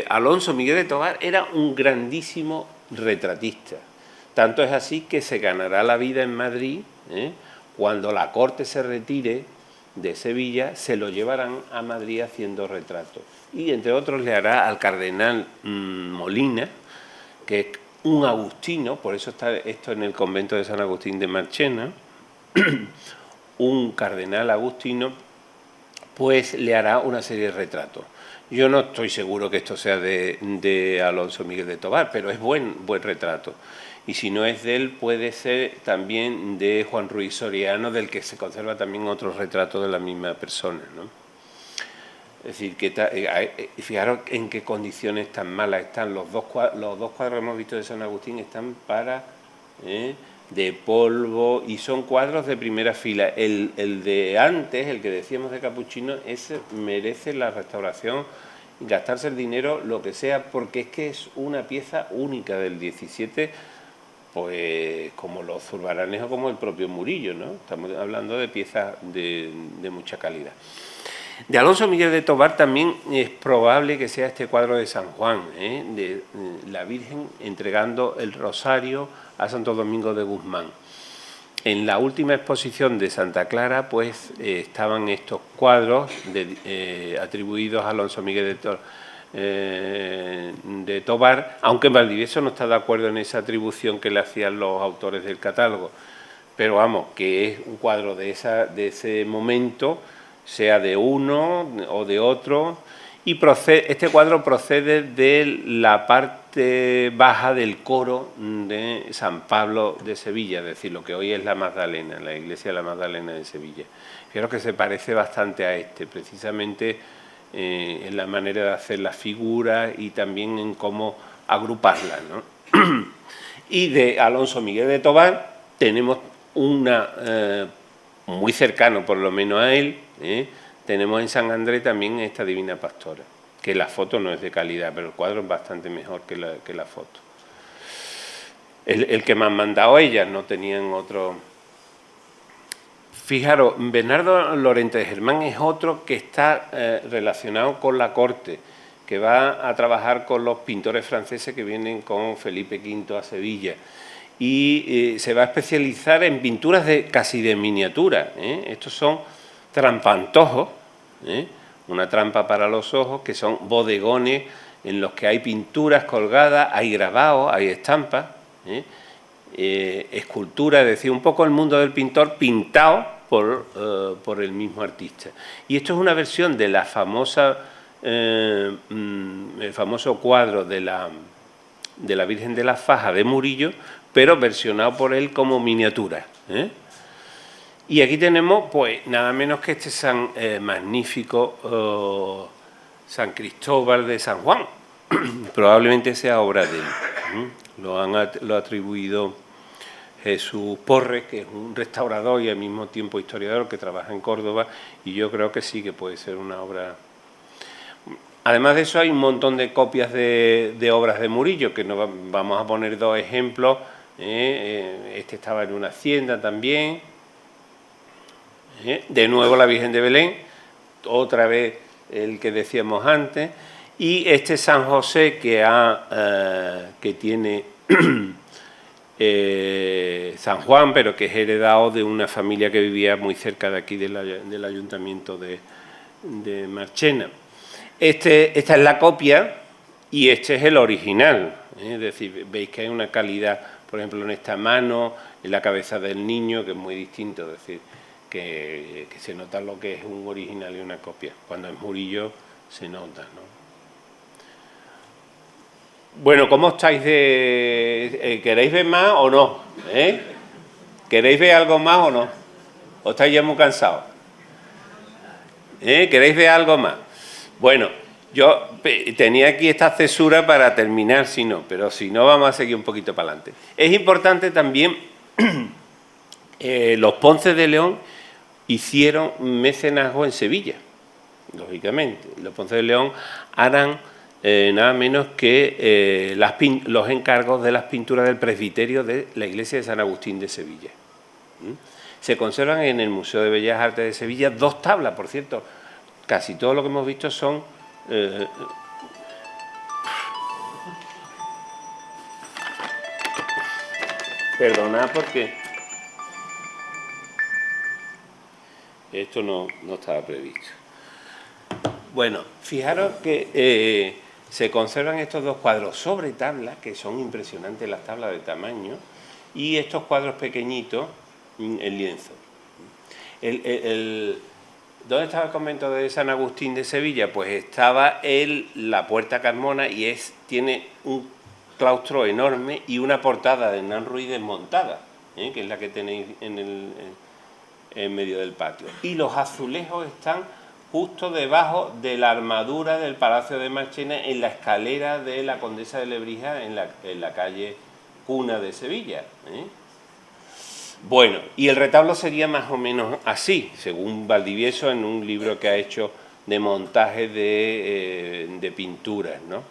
Alonso Miguel de Tobar era un grandísimo retratista. Tanto es así que se ganará la vida en Madrid. Cuando la corte se retire de Sevilla, se lo llevarán a Madrid haciendo retratos. Y entre otros le hará al cardenal Molina, que es un agustino, por eso está esto en el convento de San Agustín de Marchena, un cardenal agustino, pues le hará una serie de retratos. Yo no estoy seguro que esto sea de Alonso Miguel de Tobar, pero es buen retrato. Y si no es de él, puede ser también de Juan Ruiz Soriano, del que se conserva también otro retrato de la misma persona, ¿no? Es decir, fijaros en qué condiciones tan malas están. Los dos cuadros que hemos visto de San Agustín están de polvo, y son cuadros de primera fila. El de antes, el que decíamos de Capuchino, ese merece la restauración, gastarse el dinero, lo que sea, porque es que es una pieza única del 17, pues como los Zurbaranes o como el propio Murillo, ¿no? Estamos hablando de piezas de mucha calidad. De Alonso Miguel de Tobar también es probable que sea este cuadro de San Juan, de la Virgen entregando el rosario a Santo Domingo de Guzmán. en la última exposición de Santa Clara, pues estaban estos cuadros atribuidos a Alonso Miguel de Tobar, aunque Valdivieso no está de acuerdo en esa atribución que le hacían los autores del catálogo. Pero vamos, que es un cuadro de ese momento, sea de uno o de otro, y este cuadro procede de la parte baja del coro de San Pablo de Sevilla, es decir, lo que hoy es la Magdalena, la iglesia de la Magdalena de Sevilla. Creo que se parece bastante a precisamente en la manera de hacer las figuras y también en cómo agruparlas, ¿no? Y de Alonso Miguel de Tobar tenemos muy cercano por lo menos a él, tenemos en San Andrés también esta Divina Pastora, que la foto no es de calidad, pero el cuadro es bastante mejor que la foto. El que me han mandado ellas, no tenían otro. Fijaros, Bernardo Lorente de Germán es otro que está relacionado con la corte, que va a trabajar con los pintores franceses que vienen con Felipe V a Sevilla. Y se va a especializar en pinturas casi de miniatura. Estos son trampantojos, una trampa para los ojos, que son bodegones en los que hay pinturas colgadas, hay grabados, hay estampas, escultura, es decir, un poco el mundo del pintor pintado por el mismo artista. Y esto es una versión de la famosa, el famoso cuadro de la Virgen de la Faja de Murillo, pero versionado por él como miniatura. Y aquí tenemos, pues, nada menos que este magnífico San Cristóbal de San Juan. Probablemente sea obra de él. Lo ha atribuido Jesús Porres, que es un restaurador y al mismo tiempo historiador que trabaja en Córdoba, y yo creo que sí que puede ser una obra. Además de eso, hay un montón de copias de obras de Murillo, que nos vamos a poner dos ejemplos. Este estaba en una hacienda también. De nuevo la Virgen de Belén, otra vez el que decíamos antes, y este San José que tiene San Juan, pero que es heredado de una familia que vivía muy cerca de aquí del ayuntamiento de Marchena. Esta es la copia y este es el original, es decir, veis que hay una calidad, por ejemplo, en esta mano, en la cabeza del niño, que es muy distinto, es decir, que se nota lo que es un original y una copia. Cuando es Murillo se nota, ¿no? Bueno, ¿cómo estáis ¿queréis ver más o no? ¿Queréis ver algo más o no? ¿O estáis ya muy cansados? ¿Queréis ver algo más? Bueno, yo tenía aquí esta cesura para terminar, pero si no vamos a seguir un poquito para adelante. Es importante también, los Ponce de León hicieron mecenazgo en Sevilla, lógicamente. Los Ponce de León harán nada menos que los encargos de las pinturas del presbiterio de la iglesia de San Agustín de Sevilla. Se conservan en el Museo de Bellas Artes de Sevilla 2 tablas, por cierto. Casi todo lo que hemos visto son... Perdonad porque esto no estaba previsto. Bueno, fijaros que se conservan estos 2 cuadros sobre tabla, que son impresionantes las tablas de tamaño, y estos cuadros pequeñitos en lienzo. ¿Dónde estaba el convento de San Agustín de Sevilla? Pues estaba la Puerta Carmona y tiene un claustro enorme y una portada de Hernán Ruiz desmontada, que es la que tenéis en medio del patio. Y los azulejos están justo debajo de la armadura del Palacio de Marchena, en la escalera de la Condesa de Lebrija, en la calle Cuna de Sevilla. Bueno, y el retablo sería más o menos así, según Valdivieso, en un libro que ha hecho de montaje de pinturas, ¿no?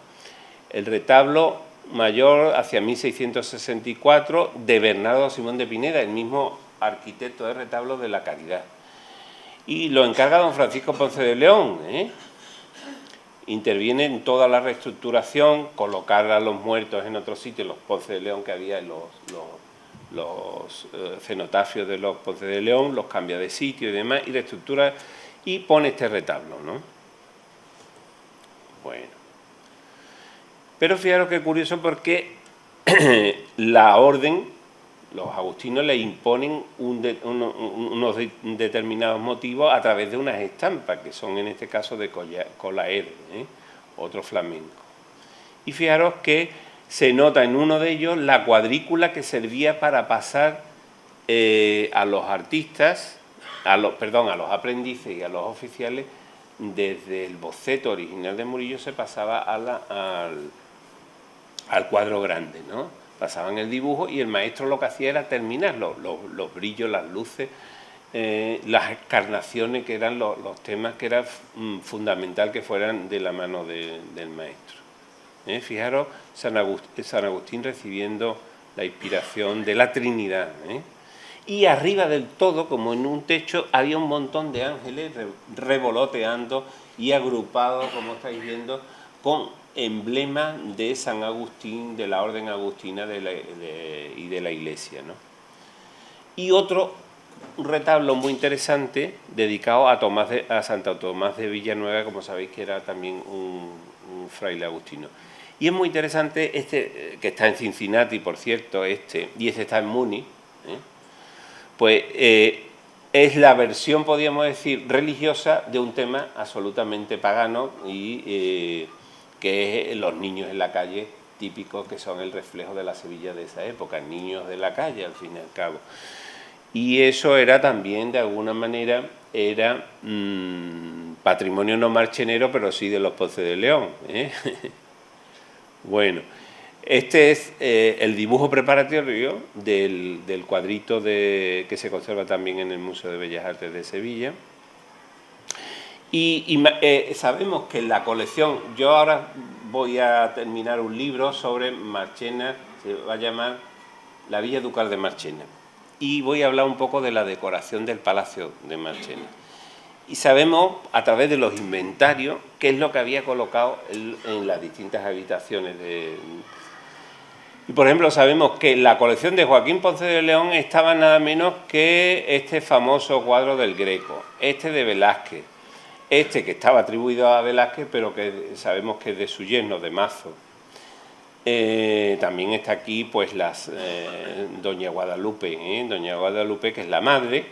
El retablo mayor, hacia 1664, de Bernardo Simón de Pineda, el mismo arquitecto de retablo de la Caridad. Y lo encarga don Francisco Ponce de León. Interviene en toda la reestructuración, colocar a los muertos en otro sitio, los Ponce de León que había en los cenotafios de los Ponce de León, los cambia de sitio y demás, y reestructura y pone este retablo, ¿no? Bueno. Pero fijaros qué curioso, porque la orden, los agustinos le imponen unos determinados motivos a través de unas estampas, que son en este caso de Colaer, otro flamenco. Y fijaros que se nota en uno de ellos la cuadrícula que servía para pasar a los artistas, a los aprendices y a los oficiales, desde el boceto original de Murillo se pasaba al cuadro grande, ¿no? Pasaban el dibujo y el maestro lo que hacía era terminar los brillos, las luces, las encarnaciones, que eran los temas que era fundamental que fueran de la mano del maestro. Fijaros, San Agustín recibiendo la inspiración de la Trinidad. Y arriba del todo, como en un techo, había un montón de ángeles revoloteando y agrupados, como estáis viendo, con emblemas de San Agustín, de la orden agustina y de la Iglesia, ¿no? Y otro retablo muy interesante dedicado a Santo Tomás de Villanueva, como sabéis que era también un fraile agustino. Y es muy interesante este, que está en Cincinnati, por cierto, y este está en Múnich, pues es la versión, podríamos decir, religiosa de un tema absolutamente pagano y que es los niños en la calle, típicos, que son el reflejo de la Sevilla de esa época, niños de la calle, al fin y al cabo. Y eso era también, de alguna manera, era patrimonio no marchenero, pero sí de los Ponce de León. Bueno, este es el dibujo preparatorio del cuadrito que se conserva también en el Museo de Bellas Artes de Sevilla. Y sabemos que en la colección, yo ahora voy a terminar un libro sobre Marchena, se va a llamar La Villa Ducal de Marchena, y voy a hablar un poco de la decoración del Palacio de Marchena. Y sabemos, a través de los inventarios, qué es lo que había colocado en las distintas habitaciones. Y, por ejemplo, sabemos que en la colección de Joaquín Ponce de León estaba nada menos que este famoso cuadro del Greco, este de Velázquez, este que estaba atribuido a Velázquez, pero que sabemos que es de su yerno, de Mazo. También está aquí pues Doña Guadalupe, Doña Guadalupe, que es la madre,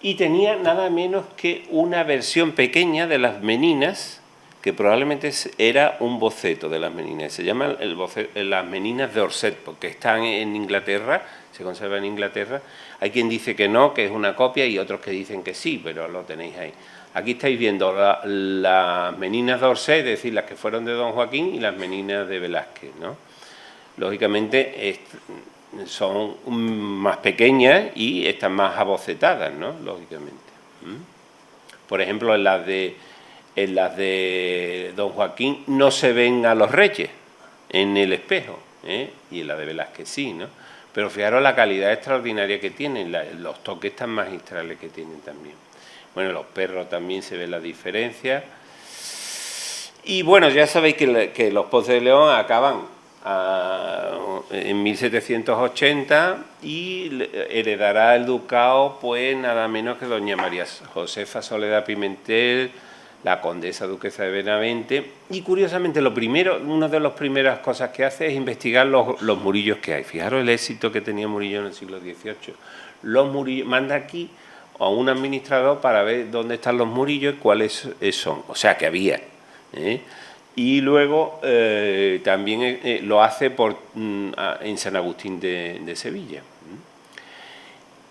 y tenía nada menos que una versión pequeña de las Meninas, que probablemente era un boceto de las Meninas. Se llaman las Meninas de Orsett, porque están en Inglaterra, se conserva en Inglaterra. Hay quien dice que no, que es una copia, y otros que dicen que sí, pero lo tenéis ahí. Aquí estáis viendo las Meninas de Orsett, es decir, las que fueron de Don Joaquín, y las Meninas de Velázquez, ¿no? Lógicamente son más pequeñas y están más abocetadas, ¿no? Lógicamente. Por ejemplo, en las de Don Joaquín no se ven a los reyes en el espejo, y en la de Velázquez sí, ¿no? Pero fijaros la calidad extraordinaria que tienen, los toques tan magistrales que tienen también. Bueno, los perros también se ve la diferencia. Y bueno, ya sabéis que los Ponce de León acaban en 1780 y heredará el ducado pues nada menos que doña María Josefa Soledad Pimentel, la condesa duquesa de Benavente. Y curiosamente una de las primeras cosas que hace es investigar los murillos que hay. Fijaros el éxito que tenía Murillo en el siglo XVIII. Los murillos, manda aquí a un administrador para ver dónde están los murillos y cuáles son, o sea que había. Y luego también lo hace en San Agustín de Sevilla.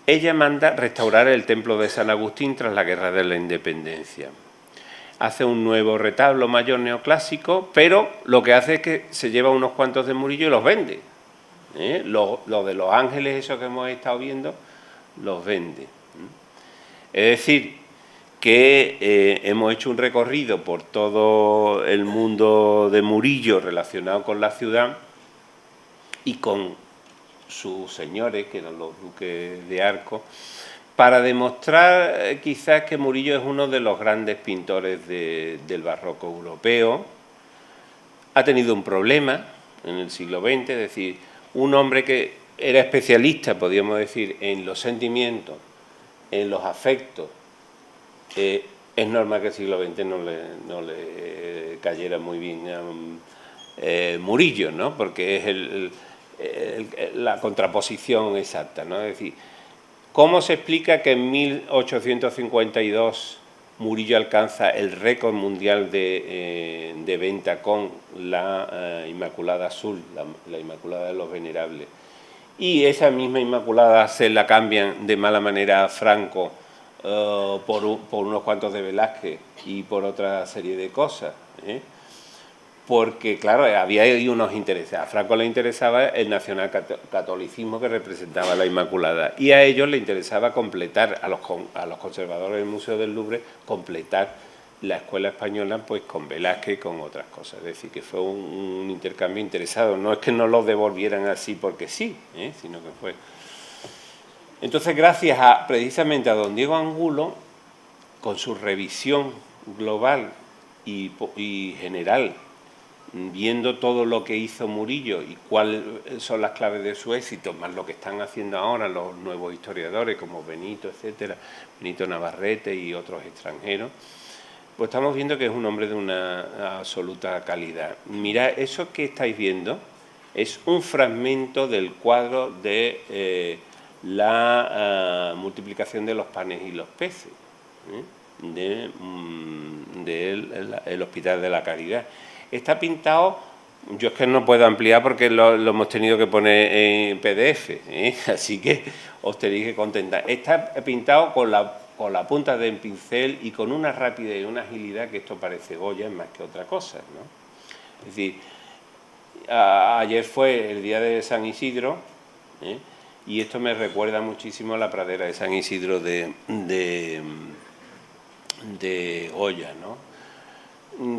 Ella manda restaurar el templo de San Agustín tras la Guerra de la Independencia. Hace un nuevo retablo mayor neoclásico, pero lo que hace es que se lleva unos cuantos de Murillo y los vende. Lo de los ángeles, eso que hemos estado viendo, los vende. Es decir, que hemos hecho un recorrido por todo el mundo de Murillo relacionado con la ciudad y con sus señores, que eran los duques de Arco, para demostrar quizás que Murillo es uno de los grandes pintores del barroco europeo. Ha tenido un problema en el siglo XX, es decir, un hombre que era especialista, podríamos decir, en los sentimientos, en los afectos. Es normal que el siglo XX no le cayera muy bien a Murillo, ¿no? Porque es la contraposición exacta, ¿no? Es decir, ¿cómo se explica que en 1852 Murillo alcanza el récord mundial de venta con la Inmaculada Azul, la Inmaculada de los Venerables? Y esa misma Inmaculada se la cambian de mala manera a Franco por unos cuantos de Velázquez y por otra serie de cosas, ¿eh? Porque, claro, había ahí unos intereses. A Franco le interesaba el nacionalcatolicismo que representaba la Inmaculada y a ellos le interesaba completar, a los conservadores del Museo del Louvre, completar la escuela española pues con Velázquez y con otras cosas. Es decir, que fue un intercambio interesado. No es que no lo devolvieran así porque sí, sino que fue... Entonces, gracias precisamente a don Diego Angulo, con su revisión global y general, viendo todo lo que hizo Murillo y cuáles son las claves de su éxito, más lo que están haciendo ahora los nuevos historiadores como Benito, etcétera, Benito Navarrete y otros extranjeros, pues estamos viendo que es un hombre de una absoluta calidad. Mirad, eso que estáis viendo es un fragmento del cuadro de la multiplicación de los panes y los peces, del Hospital de la Caridad. Está pintado, yo es que no puedo ampliar porque lo hemos tenido que poner en PDF, así que os tenéis que contentar. Está pintado con la punta del pincel y con una rapidez y una agilidad que esto parece Goya más que otra cosa, ¿no? Es decir, ayer fue el día de San Isidro, y esto me recuerda muchísimo a la pradera de San Isidro de Goya, ¿no?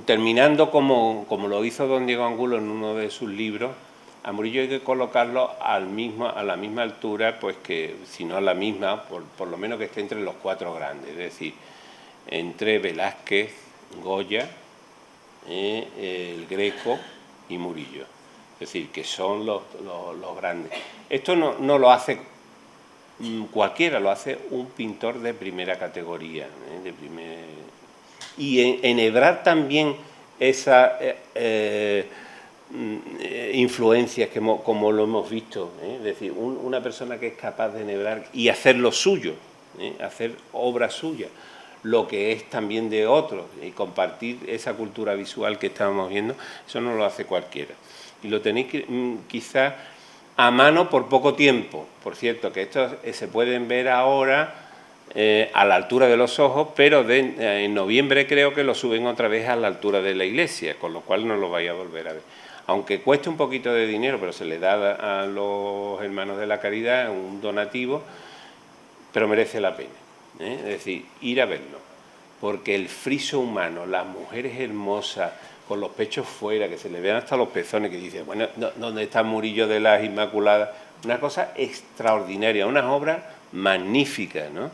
Terminando como lo hizo don Diego Angulo en uno de sus libros, a Murillo hay que colocarlo a la misma altura, pues que, si no a la misma, por lo menos que esté entre los cuatro grandes, es decir, entre Velázquez, Goya, el Greco y Murillo. Es decir, que son los grandes. Esto no lo hace cualquiera, lo hace un pintor de primera categoría, y enhebrar también esa influencias como lo hemos visto, es decir, una persona que es capaz de enhebrar y hacer lo suyo, hacer obra suya, lo que es también de otros, y compartir esa cultura visual que estábamos viendo, eso no lo hace cualquiera. Y lo tenéis quizás a mano por poco tiempo. Por cierto, que estos se pueden ver ahora a la altura de los ojos, pero en noviembre creo que lo suben otra vez a la altura de la iglesia, con lo cual no lo vais a volver a ver. Aunque cueste un poquito de dinero, pero se le da a los hermanos de la caridad un donativo, pero merece la pena, Es decir, ir a verlo, porque el friso humano, las mujeres hermosas, con los pechos fuera, que se le vean hasta los pezones, que dicen, bueno, ¿dónde está Murillo de las Inmaculadas? Una cosa extraordinaria, unas obras magníficas, ¿no?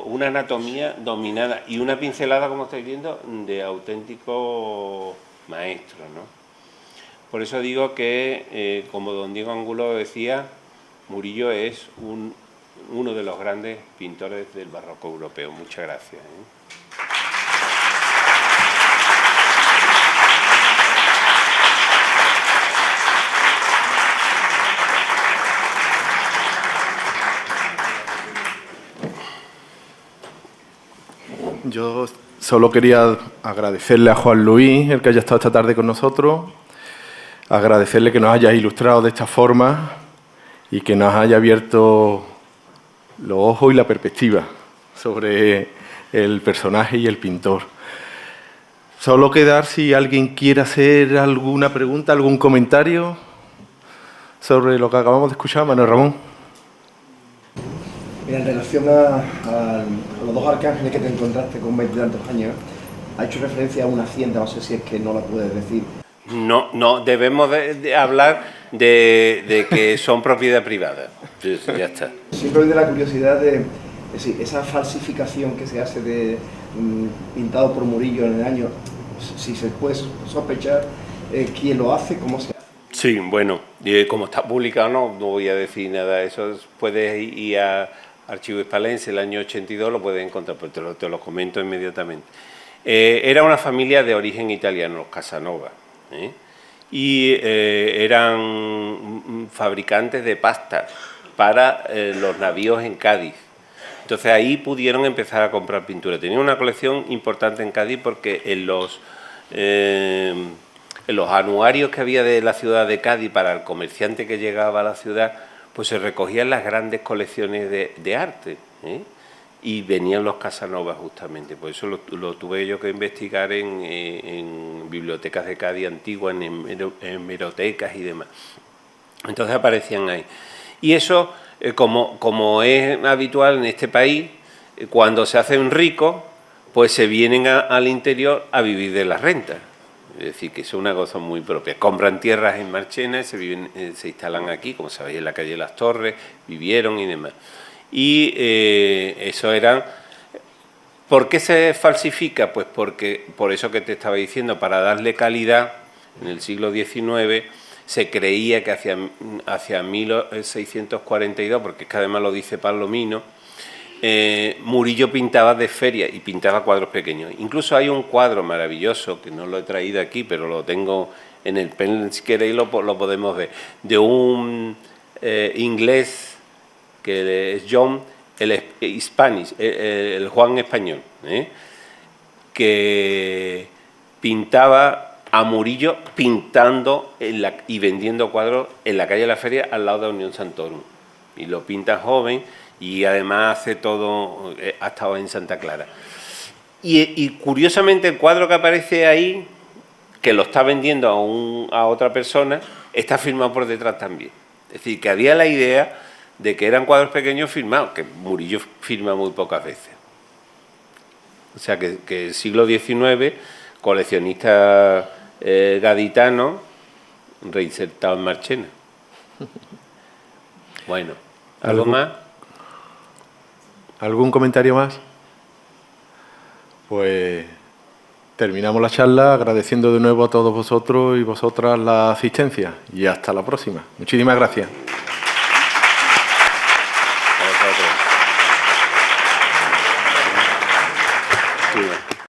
Una anatomía dominada y una pincelada, como estáis viendo, de auténtico maestro, ¿no? Por eso digo que, como don Diego Angulo decía, Murillo es uno de los grandes pintores del barroco europeo. Muchas gracias. Yo solo quería agradecerle a Juan Luis el que haya estado esta tarde con nosotros, agradecerle que nos haya ilustrado de esta forma y que nos haya abierto los ojos y la perspectiva sobre el personaje y el pintor. Solo quedar si alguien quiere hacer alguna pregunta, algún comentario sobre lo que acabamos de escuchar. Manuel Ramón. Mira, en relación a los dos arcángeles que te encontraste con 20 y tantos años, ha hecho referencia a una hacienda, no sé si es que no la puedes decir. No, debemos de hablar de que son propiedad privada. Ya está. Siempre de la curiosidad de esa falsificación que se hace de pintado por Murillo en el año, si se puede sospechar quién lo hace, cómo se hace. Sí, bueno, como está publicado no voy a decir nada. Eso puedes ir a Archivo Hispalense, el año 82 lo puedes encontrar, pero te lo comento inmediatamente. Era una familia de origen italiano, los Casanova, y eran fabricantes de pasta para los navíos en Cádiz. Entonces ahí pudieron empezar a comprar pintura. Tenían una colección importante en Cádiz porque en los anuarios que había de la ciudad de Cádiz para el comerciante que llegaba a la ciudad, pues se recogían las grandes colecciones de arte, y venían los Casanova justamente. Por eso lo tuve yo que investigar en bibliotecas de Cádiz antiguas, en hemerotecas y demás. Entonces aparecían ahí. Y eso, como es habitual en este país, cuando se hacen ricos, pues se vienen al interior a vivir de las rentas. Es decir, que eso es una cosa muy propia. Compran tierras en Marchena y se instalan aquí, como sabéis, en la calle Las Torres, vivieron y demás. Y eso eran... ¿Por qué se falsifica? Pues porque, por eso que te estaba diciendo, para darle calidad, en el siglo XIX se creía que hacia 1642, porque es que además lo dice Palomino, Murillo pintaba de feria y pintaba cuadros pequeños. Incluso hay un cuadro maravilloso, que no lo he traído aquí, pero lo tengo en el pen, si queréis lo podemos ver, de un inglés que es John, el Juan español, que pintaba a Murillo pintando y vendiendo cuadros en la calle de la Feria al lado de Unión Santorum. Y lo pinta joven y además hace todo, ha estado en Santa Clara. Y curiosamente el cuadro que aparece ahí, que lo está vendiendo a otra persona, está firmado por detrás también. Es decir, que había la idea de que eran cuadros pequeños firmados, que Murillo firma muy pocas veces. O sea, que el siglo XIX, coleccionista gaditano, reinsertado en Marchena. Bueno, ¿algo más? ¿Algún comentario más? Pues terminamos la charla agradeciendo de nuevo a todos vosotros y vosotras la asistencia y hasta la próxima. Muchísimas gracias.